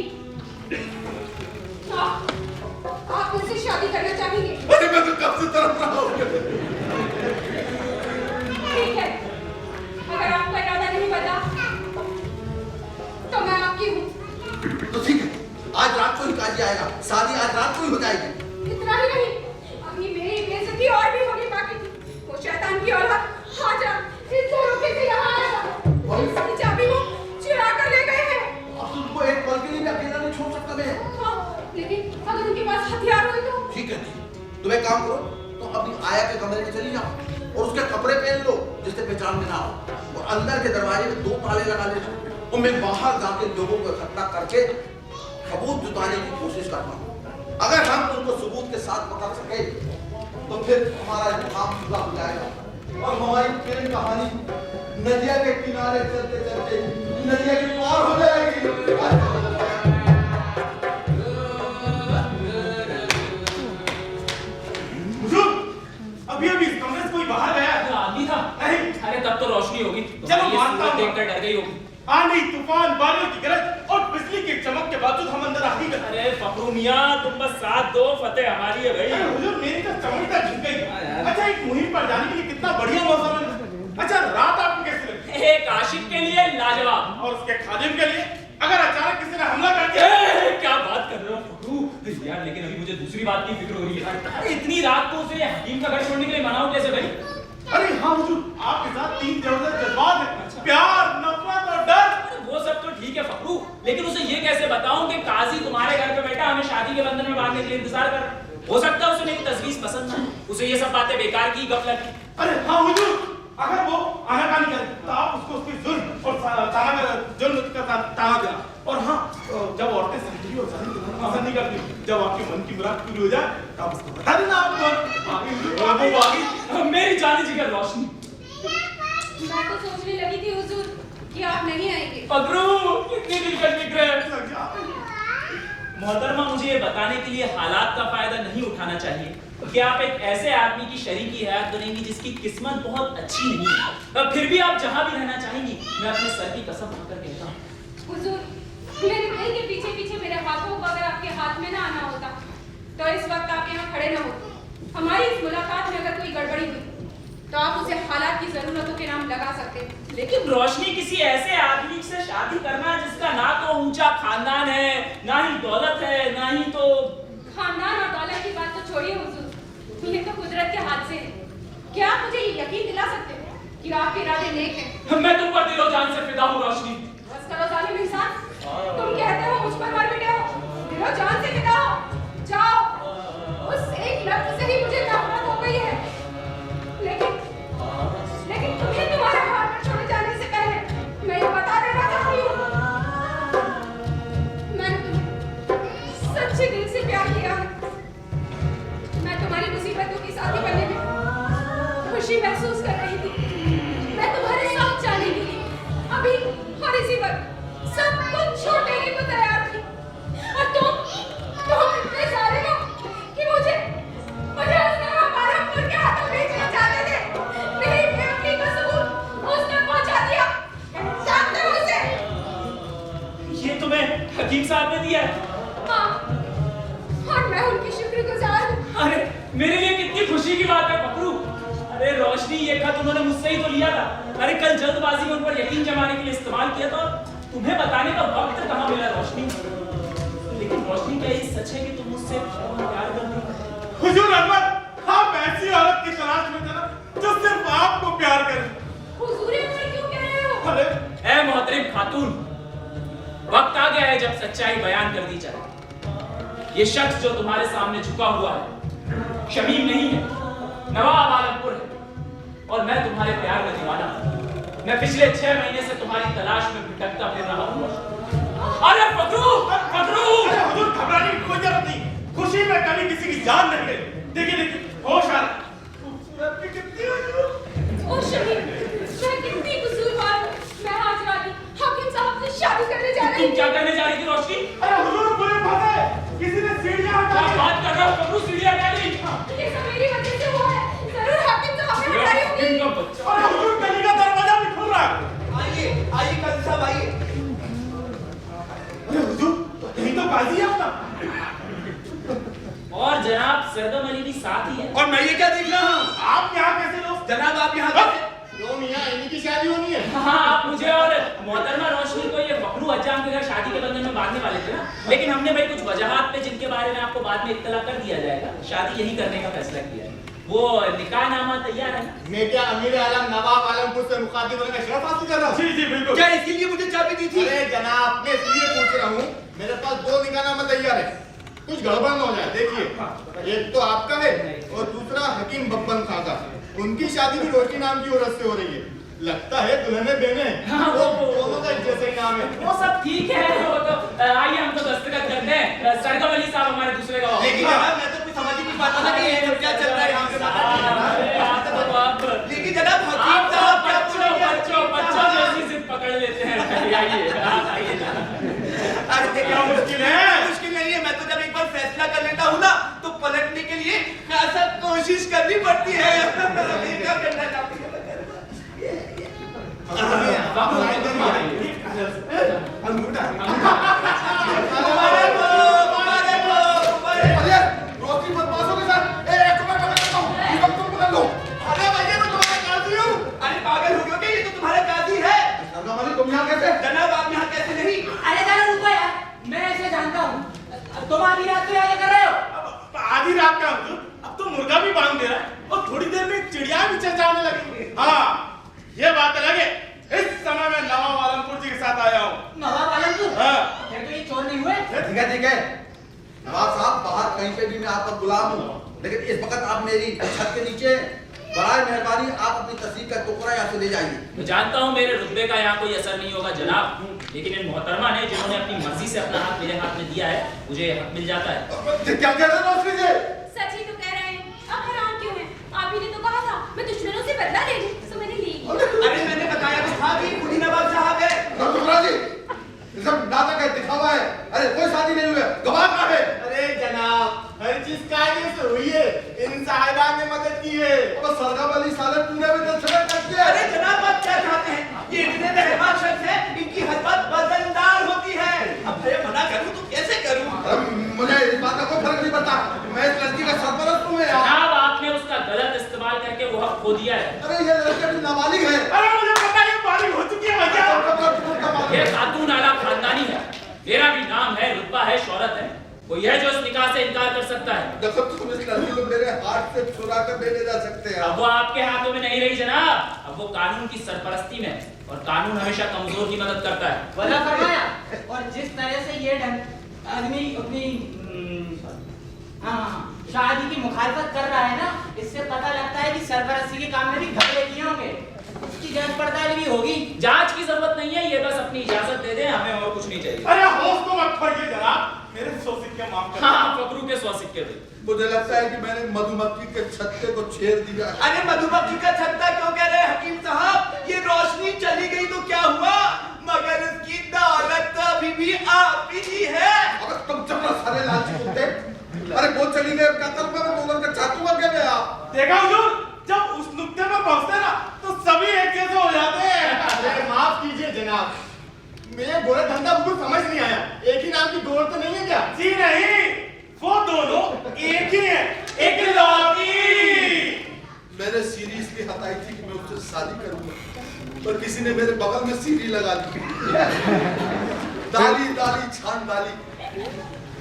आप मुझसे शादी करना चाहेंगे? अरे मैं तो कब से तरफ रहा हूँ। ठीक है, अगर आपका इरादा नहीं बदला तो मैं आपकी हूँ। तो ठीक है, आज रात को ही काजी आएगा, शादी आज रात को ही हो जाएगी। इतना ही नहीं, अभी मेरी बेइज्जती और भी होनी बाकी थी। वो शैतान की औलाद हाजा इस धोखे से यहाँ आएगा और इसकी चाबी वो चुरा कर ले गए हैं। अब तुमको एक पल के लिए भी अकेला नहीं छोड़ सकता मैं। हाँ, लेकिन अगर उनके पास हथियार हुए तो? ठीक है, तुम एक काम करो, तुम अपनी आया के कमरे में चली जाओ और उसके कपड़े पहन लो जिससे पहचान में ना हो, और अंदर के दरवाजे में 2 ताले लगा लेना। और मैं बाहर जाके लोगों को इकट्ठा करके सबूत जुटाने की कोशिश करता हूँ। अगर हम उनको सबूत के साथ पकड़ सके तो फिर हमारा इंतजाम पूरा हो जाएगा और हमारी प्रेम कहानी नदिया के किनारे चलते चलते नदिया के पार हो जाएगी। हुजूर, अभी अभी इस कमरे से कोई बाहर गया है। आदमी था। नहीं। अरे तब तो रोशनी होगी। चलो, ये मानता सूरत हूँ। देखकर डर गई होगी। आंधी, तूफान, बारिश की गरज और बिजली की चमक के बावजूद हम अंदर आ ही गए। अरे फखरू मियां, तुम बस साथ दो, फतेह हमारी है अरे भाई। हुजूर, मेरी तो चमकता झुक हाँ गई। यार। अच्छा, एक मुहिम पर जाने के लिए कितना बढ़िया मौसम है। अच्छा, रात आपको कैसी लगी? एक आशिक के लिए लाजवाब। और उसके खादिम के लिए अगर अचानक किसी ने हमला कर दिया। क्या बात कर रहे हो फखरू यार, लेकिन अभी मुझे दूसरी बात की फिक्र हो रही है। अरे इतनी रात को उसे हकीम का घर छोड़ने के लिए मनाऊं कैसे भाई? अरे हाँ हुजूर, आपके साथ 3 जबरदस्त जज्बात हैं। प्यार, नफरत और डर। अरे वो सब तो ठीक है फखरू, लेकिन उसे ये कैसे बताऊं कि काजी तुम्हारे घर पे बैठा हमें शादी के बंधन में बांधने के लिए इंतजार कर रहा है? हो सकता है उसे मेरी तजवीज पसंद ना हो, उसे ये सब बातें बेकार की, गफलत की। अरे हाँ हुजूर, अगर वो आनाकानी करे तो आप उसको उसके जुल्म और जुल्म का ताना देना। और हाँ, जब औरतें सहरी और जाहिर पसंद नहीं करती, जब आपके मन की मुराद पूरी हो जाए तो आप उसको बता देना। आप मेरी जानी जिगर रोशनी। मैं तो सोचने लगी थी हुजूर कि आप नहीं आएंगे। फखरू कितनी दिलकश फिक्र है। मोहतरमा, मुझे ये बताने के लिए हालात का फायदा नहीं उठाना चाहिए कि आप एक ऐसे आदमी की शरीकी हयात बनेंगी जिसकी किस्मत बहुत अच्छी नहीं है। फिर भी आप जहां भी रहना चाहेंगी, मैं अपने सर की कसम खाकर कहता हूँ। हुजूर, मेरे दिल के पीछे पीछे मेरे हाथों को अगर आपके हाथ में ना आना होता तो इस वक्त आप यहाँ खड़े ना होते। हमारी इस मुलाकात में अगर कोई गड़बड़ी हुई तो आप उसे हालात की जरूरतों के नाम लगा सकते हैं। लेकिन रोशनी, किसी ऐसे आदमी से शादी करना जिसका ना तो ऊंचा खानदान है, ना ही दौलत है, ना ही तो खानदान और दौलत की बात तो छोड़िए हुजूर, ये तो कुदरत के हाथ से है। क्या आप मुझे ये यकीन दिला सकते हैं कि आपके इरादे नेक हैं? मैं तुम पर दिलो जान से फिदा हूँ रोशनी। बस करो जालिम इंसान, तुम कहते हो मुझ पर मर मिटे हो, दिलो जान से फिदा हो। जाओ, उस एक लफ्ज से ही मुझे नफरत हो गई है। लेकिन तुम्हें तुम्हारे हाथ में छोड़े जाने से पहले मैं ये बता देना चाहती हूँ, मैंने तुम्हें सच्चे दिल से प्यार किया है। मैं तुम्हारी मुसीबतों की साथी बनने में खुशी महसूस कर रही थी। मैं तुम्हारे साथ जाने के लिए अभी और इसी वक्त सब कुछ छोड़ देने को तैयार थी, और तुम इतने सारे हो कि मुझे उस पालमपुर के हाथों बेचना चाहते थे। मेरी बेवकूफी का सबूत उस तक पहुंचा दिया। जानते हो उसे? ये तुम्हें हकीम साहब ने दिया है? हाँ, और मैं उनकी शुक्रगुजार हूँ। अरे मेरे लिए कितनी खुशी की बात है फखरू। अरे रोशनी, ये खत उन्होंने मुझसे ही तो लिया था। अरे कल जल्दबाजी में उन पर यकीन जमाने के लिए इस्तेमाल किया था, और तुम्हें बताने का वक्त कहाँ मिला रोशनी? लेकिन रोशनी, क्या ये सच है कि तुम मुझसे प्यार करती हो? हुजूर अकबर, आप ऐसी औरत की तलाश में थे ना जो सिर्फ आपको प्यार करे। हुजूर अकबर क्यों कह रहे हो? अरे ऐ मोहतरम खातून, वक्त आ गया है जब सच्चाई बयान कर दी जाए। ये शख्स जो तुम्हारे सामने झुका हुआ है शमीम नहीं है, नवाब आलमपुर है, और मैं तुम्हारे प्यार में दीवाना हूं। मैं पिछले 6 महीने से तुम्हारी तलाश में भटकता फिर रहा हूं। अरे फखरू, फखरू! अरे हुजूर, घबराने की कोई जरूरत नहीं। खुशी में कभी किसी की जान नहीं गई। देखिए, होश आ रहा। खूबसूरत भी कितनी हुजूर। ओ शहीद, मैं कितनी कसूरवार हूँ। मैं आज रात हाकिम साहब से शादी करने जा रही तुम थी। क्या करने जा रही थी रोशनी? अरे हुजूर, पूरे फंसे। किसी ने सीढ़ियां हटा क्या दी। बात कर रहे हो फखरू? सीढ़ियां क्या ली? ये सब मेरी वजह से हुआ है। जरूर हाकिम साहब ने हटाई होगी। इनका बच्चा। अरे हुजूर, गली का दरवाजा भी खुल रहा है। आइए आइए काजी साहब आइए। अरे हुजूर, यही तो काजी है अपना। और जनाब सरदम अली भी साथ ही है। और मैं ये क्या देख रहा हूँ? आप यहाँ कैसे लोग? जनाब आप यहाँ कैसे? क्यों मियां, इन्हीं की शादी होनी है। हाँ, आप मुझे और मोहतरमा रोशनी को ये फखरू हज्जाम के घर शादी के बंधन में बांधने वाले थे ना, लेकिन हमने भाई कुछ वजहात पे जिनके बारे में आपको बाद में इत्तला कर दिया जाएगा, शादी यही करने का फैसला किया है। वो निकाहनामा तैयार है ना? मैं क्या अमीर आलम नवाब आलमपुर से मुखातिब होने का शरफ हासिल कर रहा हूँ? जी जी बिल्कुल। क्या इसीलिए मुझे चाबी दी थी? अरे जनाब, मैं इसलिए पूछ रहा हूँ, मेरे पास 2 निकाहनामा तैयार है, कुछ गड़बड़ न हो जाए। देखिए, एक तो आपका है और दूसरा हकीम बब्बन खां का। उनकी शादी भी रोटी नाम की औरत से हो रही है। लगता है दुल्हने बेने। हाँ, वो दोनों का जैसे ही नाम है। वो सब ठीक है, वो तो आइए हम तो दस्तखत कर सरगम अली साहब हमारे दूसरे गवाह। लेकिन जनाब मैं तो कुछ समझ ही नहीं पाता था कि ये सब क्या चल रहा है यहाँ पे। लेकिन जनाब हकीम साहब क्या बच्चों जैसी जिद पकड़ लेते हैं। आइए अरे क्या मुश्किल है? मुश्किल नहीं है। मैं तो जब एक बार फैसला कर लेता हूँ ना तो पलटने के लिए खासा कोशिश करनी पड़ती है। क्या करना चाहती है? रोटी बदमाशों के साथ एक मैं पकड़ता हूँ, तुम पकड़ लो। अरे भैया मैं तुम्हारा काजी हूँ। अरे पागल हो गए क्या? ये तो तुम्हारा काजी है। सरगम अली तुम यहाँ कैसे? जनाब आप यहाँ कैसे नहीं? अरे जरा रुको यार, मैं इसे जानता हूँ। तुम आधी रात को यहाँ कर रहे हो? आधी रात का हुजूर, अब तो मुर्गा भी बांध दे रहा है और थोड़ी देर में चिड़िया भी चहचहाने लगेंगी। हाँ, ये बात अलग है। इस समय मैं नवाब आलमपुर जी के साथ आया हूँ। नवाब आलमपुर? हाँ। फिर तो ये चोर नहीं हुए? ठीक है। नवाब साहब बाहर कहीं पे भी मैं आपका गुलाम हूँ, लेकिन इस वक्त आप मेरी छत के नीचे बराए मेहरबानी आप अपनी तस्वीर का टुकड़ा यहाँ से ले जाइए। मैं जानता हूँ मेरे रुतबे का यहाँ कोई असर नहीं होगा जनाब, लेकिन इन मोहतरमा ने जिन्होंने अपनी मर्जी से अपना हाथ मेरे हाथ में दिया है, मुझे हक मिल जाता है। क्या कह रहे हो रोशनी जी? सच ही तो कह रहे हैं। अब हैरान क्यों हैं? आप ही ने तो कहा था मैं दुश्मनों से बदला ले लूं, तो मैंने ली। अरे मैंने बताया तो था कि खुदी नवाब साहब है। टुकड़ा जी, ये सब नाटक है, दिखावा है। अरे कोई शादी नहीं हुई है, गवाह कहाँ है? अरे जनाब, हर चीज कायदे से हुई है। इन साहिबा ने मदद की है। अब सरगम अली साले तूने भी दिल छुड़ा कर दिया। अरे जनाब आप क्या चाहते हैं? ये इतने मेहरबान शख्स हैं, इनकी हरकत वजनदार होती है। अब मैं मना करूं तो कैसे करूं? मुझे इस बात का कोई फर्क नहीं पड़ता। मैं इस लड़की का सरपरस्त हूँ यार। जनाब आपने उसका गलत इस्तेमाल करके वो हक खो दिया है। अरे ये लड़की अभी नाबालिग है। अरे मुझे पता है ये बालिग हो चुकी है भैया। ये खातून आला खानदानी है, मेरा भी नाम है, रुतबा है, शोहरत है। कोई है जो इस निकाह से इनकार कर सकता है? देखो तुम इस लड़की को मेरे हाथ से चुरा कर ले जा सकते हैं। अब वो आपके हाथों में नहीं रही जनाब, अब वो कानून की सरपरस्ती में है, और कानून हमेशा कमजोर की मदद करता है। भला फरमाया। और जिस तरह से ये आदमी अपनी शादी की मुखालफत कर रहा है ना, इससे पता लगता है कि सरपरस्ती के काम में भी घपले किए होंगे। उसकी जांच पड़ताल भी होगी। जांच की जरूरत नहीं है, ये बस अपनी इजाजत दे दें, हमें और कुछ नहीं चाहिए। अरे होश को मत खोइए जनाब, मेरे 100 सिक्के माफ कर। हाँ, फकरू के 100 सिक्के दे। मुझे लगता है कि मैंने मधुमक्खी के छत्ते को छेड़ दिया। अरे मधुमक्खी का छत्ता क्यों कह रहे हैं हकीम साहब? ये रोशनी चली गई तो क्या हुआ, मगर उसकी दौलत तो अभी भी आप ही है। अबे तुम चुप रहो सारे लालची कुत्ते। अरे वो चली गई, क्या करूं मैं? बोलर का चाटूंगा क्या मैं? आप देखा हुजूर, जब उस नुक्ते पर पहुंचते ना तो सभी एक जैसे हो जाते हैं। अरे माफ कीजिए जनाब, मेरे बोले धंधा बिल्कुल समझ नहीं आया। एक ही नाम की दौड़ तो नहीं है क्या? जी नहीं, वो दोनों एक ही हैं, इकलौती। मैंने सीरीजली हटाई थी कि मैं उससे शादी करूंगा, पर किसी ने मेरे बगल में सीढ़ी लगा दी। दाली दाली छान दाली,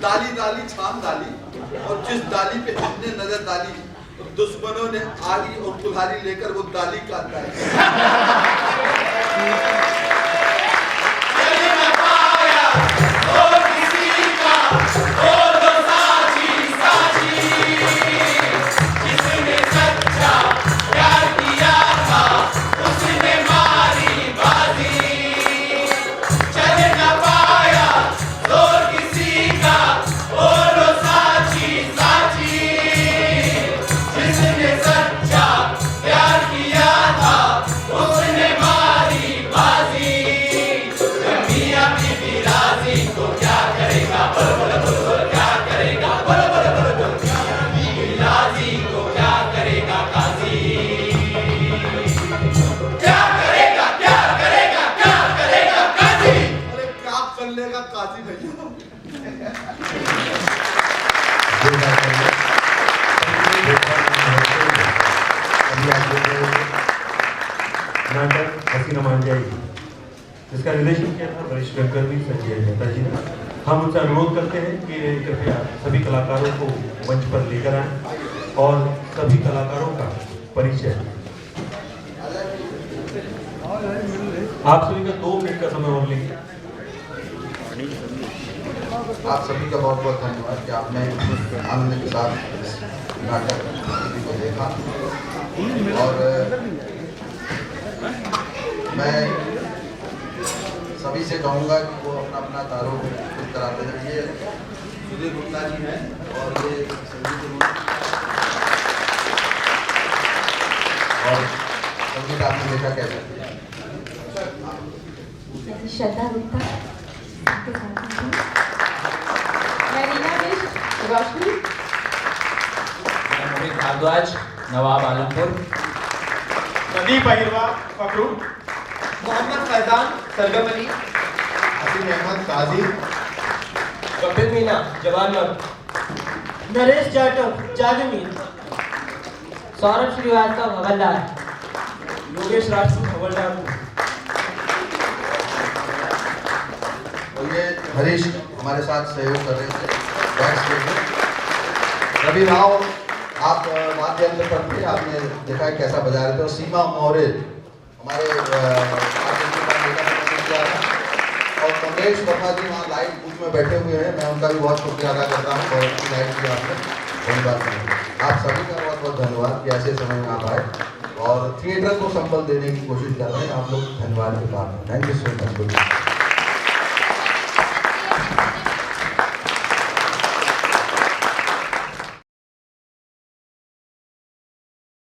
दाली दाली छान दाली, और जिस दाली पे हमने नजर डाली दुश्मनों ने आगी और कुल्हाड़ी लेकर वो दाली काटा है। नाटक हसीना मान जाएगी, जिसका निर्देशन किया था वरिष्ठ रंगकर्मी संजय मेहता जी ने। हम उनसे अनुरोध करते हैं कि कृपया सभी कलाकारों को मंच पर लेकर आएं और सभी कलाकारों का परिचय। आप सभी का 2 मिनट का समय और लेंगे। आप सभी का बहुत बहुत धन्यवाद कि आपने आनंद के साथ इस नाटक को देखा, और मैं सभी से कहूँगा कि वो अपना अपना तारुफ खुद कराते रहिए। सुधीर गुप्ता जी हैं और ये संगीत और संगीत आपने देखा कैसे? श्रद्धा गुप्ता, मैं रीना बिष्ट, रोशनी, मोहित भारद्वाज, नवाब आलमपुर, प्रदीप अहिरवा, फकरू, मोहम्मद फैजान, सरगम अली, हसीन अहमद काजी, कपिल मीना, जवान मर्द, नरेश जाटव, जाजमीन, सौरभ श्रीवास्तव, हवलदार, योगेश राजपूत, हवलदार। और ये हरीश हमारे साथ सहयोग कर रहे थे बैक स्टेज में। रवि राव आप वाद्य यंत्र पर थे, आपने देखा है कैसा बजा रहे थे। और सीमा मौर्य हमारे और कमलेश वर्मा जी वहाँ लाइव बूथ में बैठे हुए हैं, मैं उनका भी बहुत शुक्रिया अदा करता हूँ। बहुत अच्छी लाइव की आपने धन्यवाद। आप सभी का बहुत बहुत धन्यवाद कि ऐसे समय में आप आए और थिएटर को संबल देने की कोशिश कर रहे हैं। आप लोग धन्यवाद के पात्र। Thank you so much.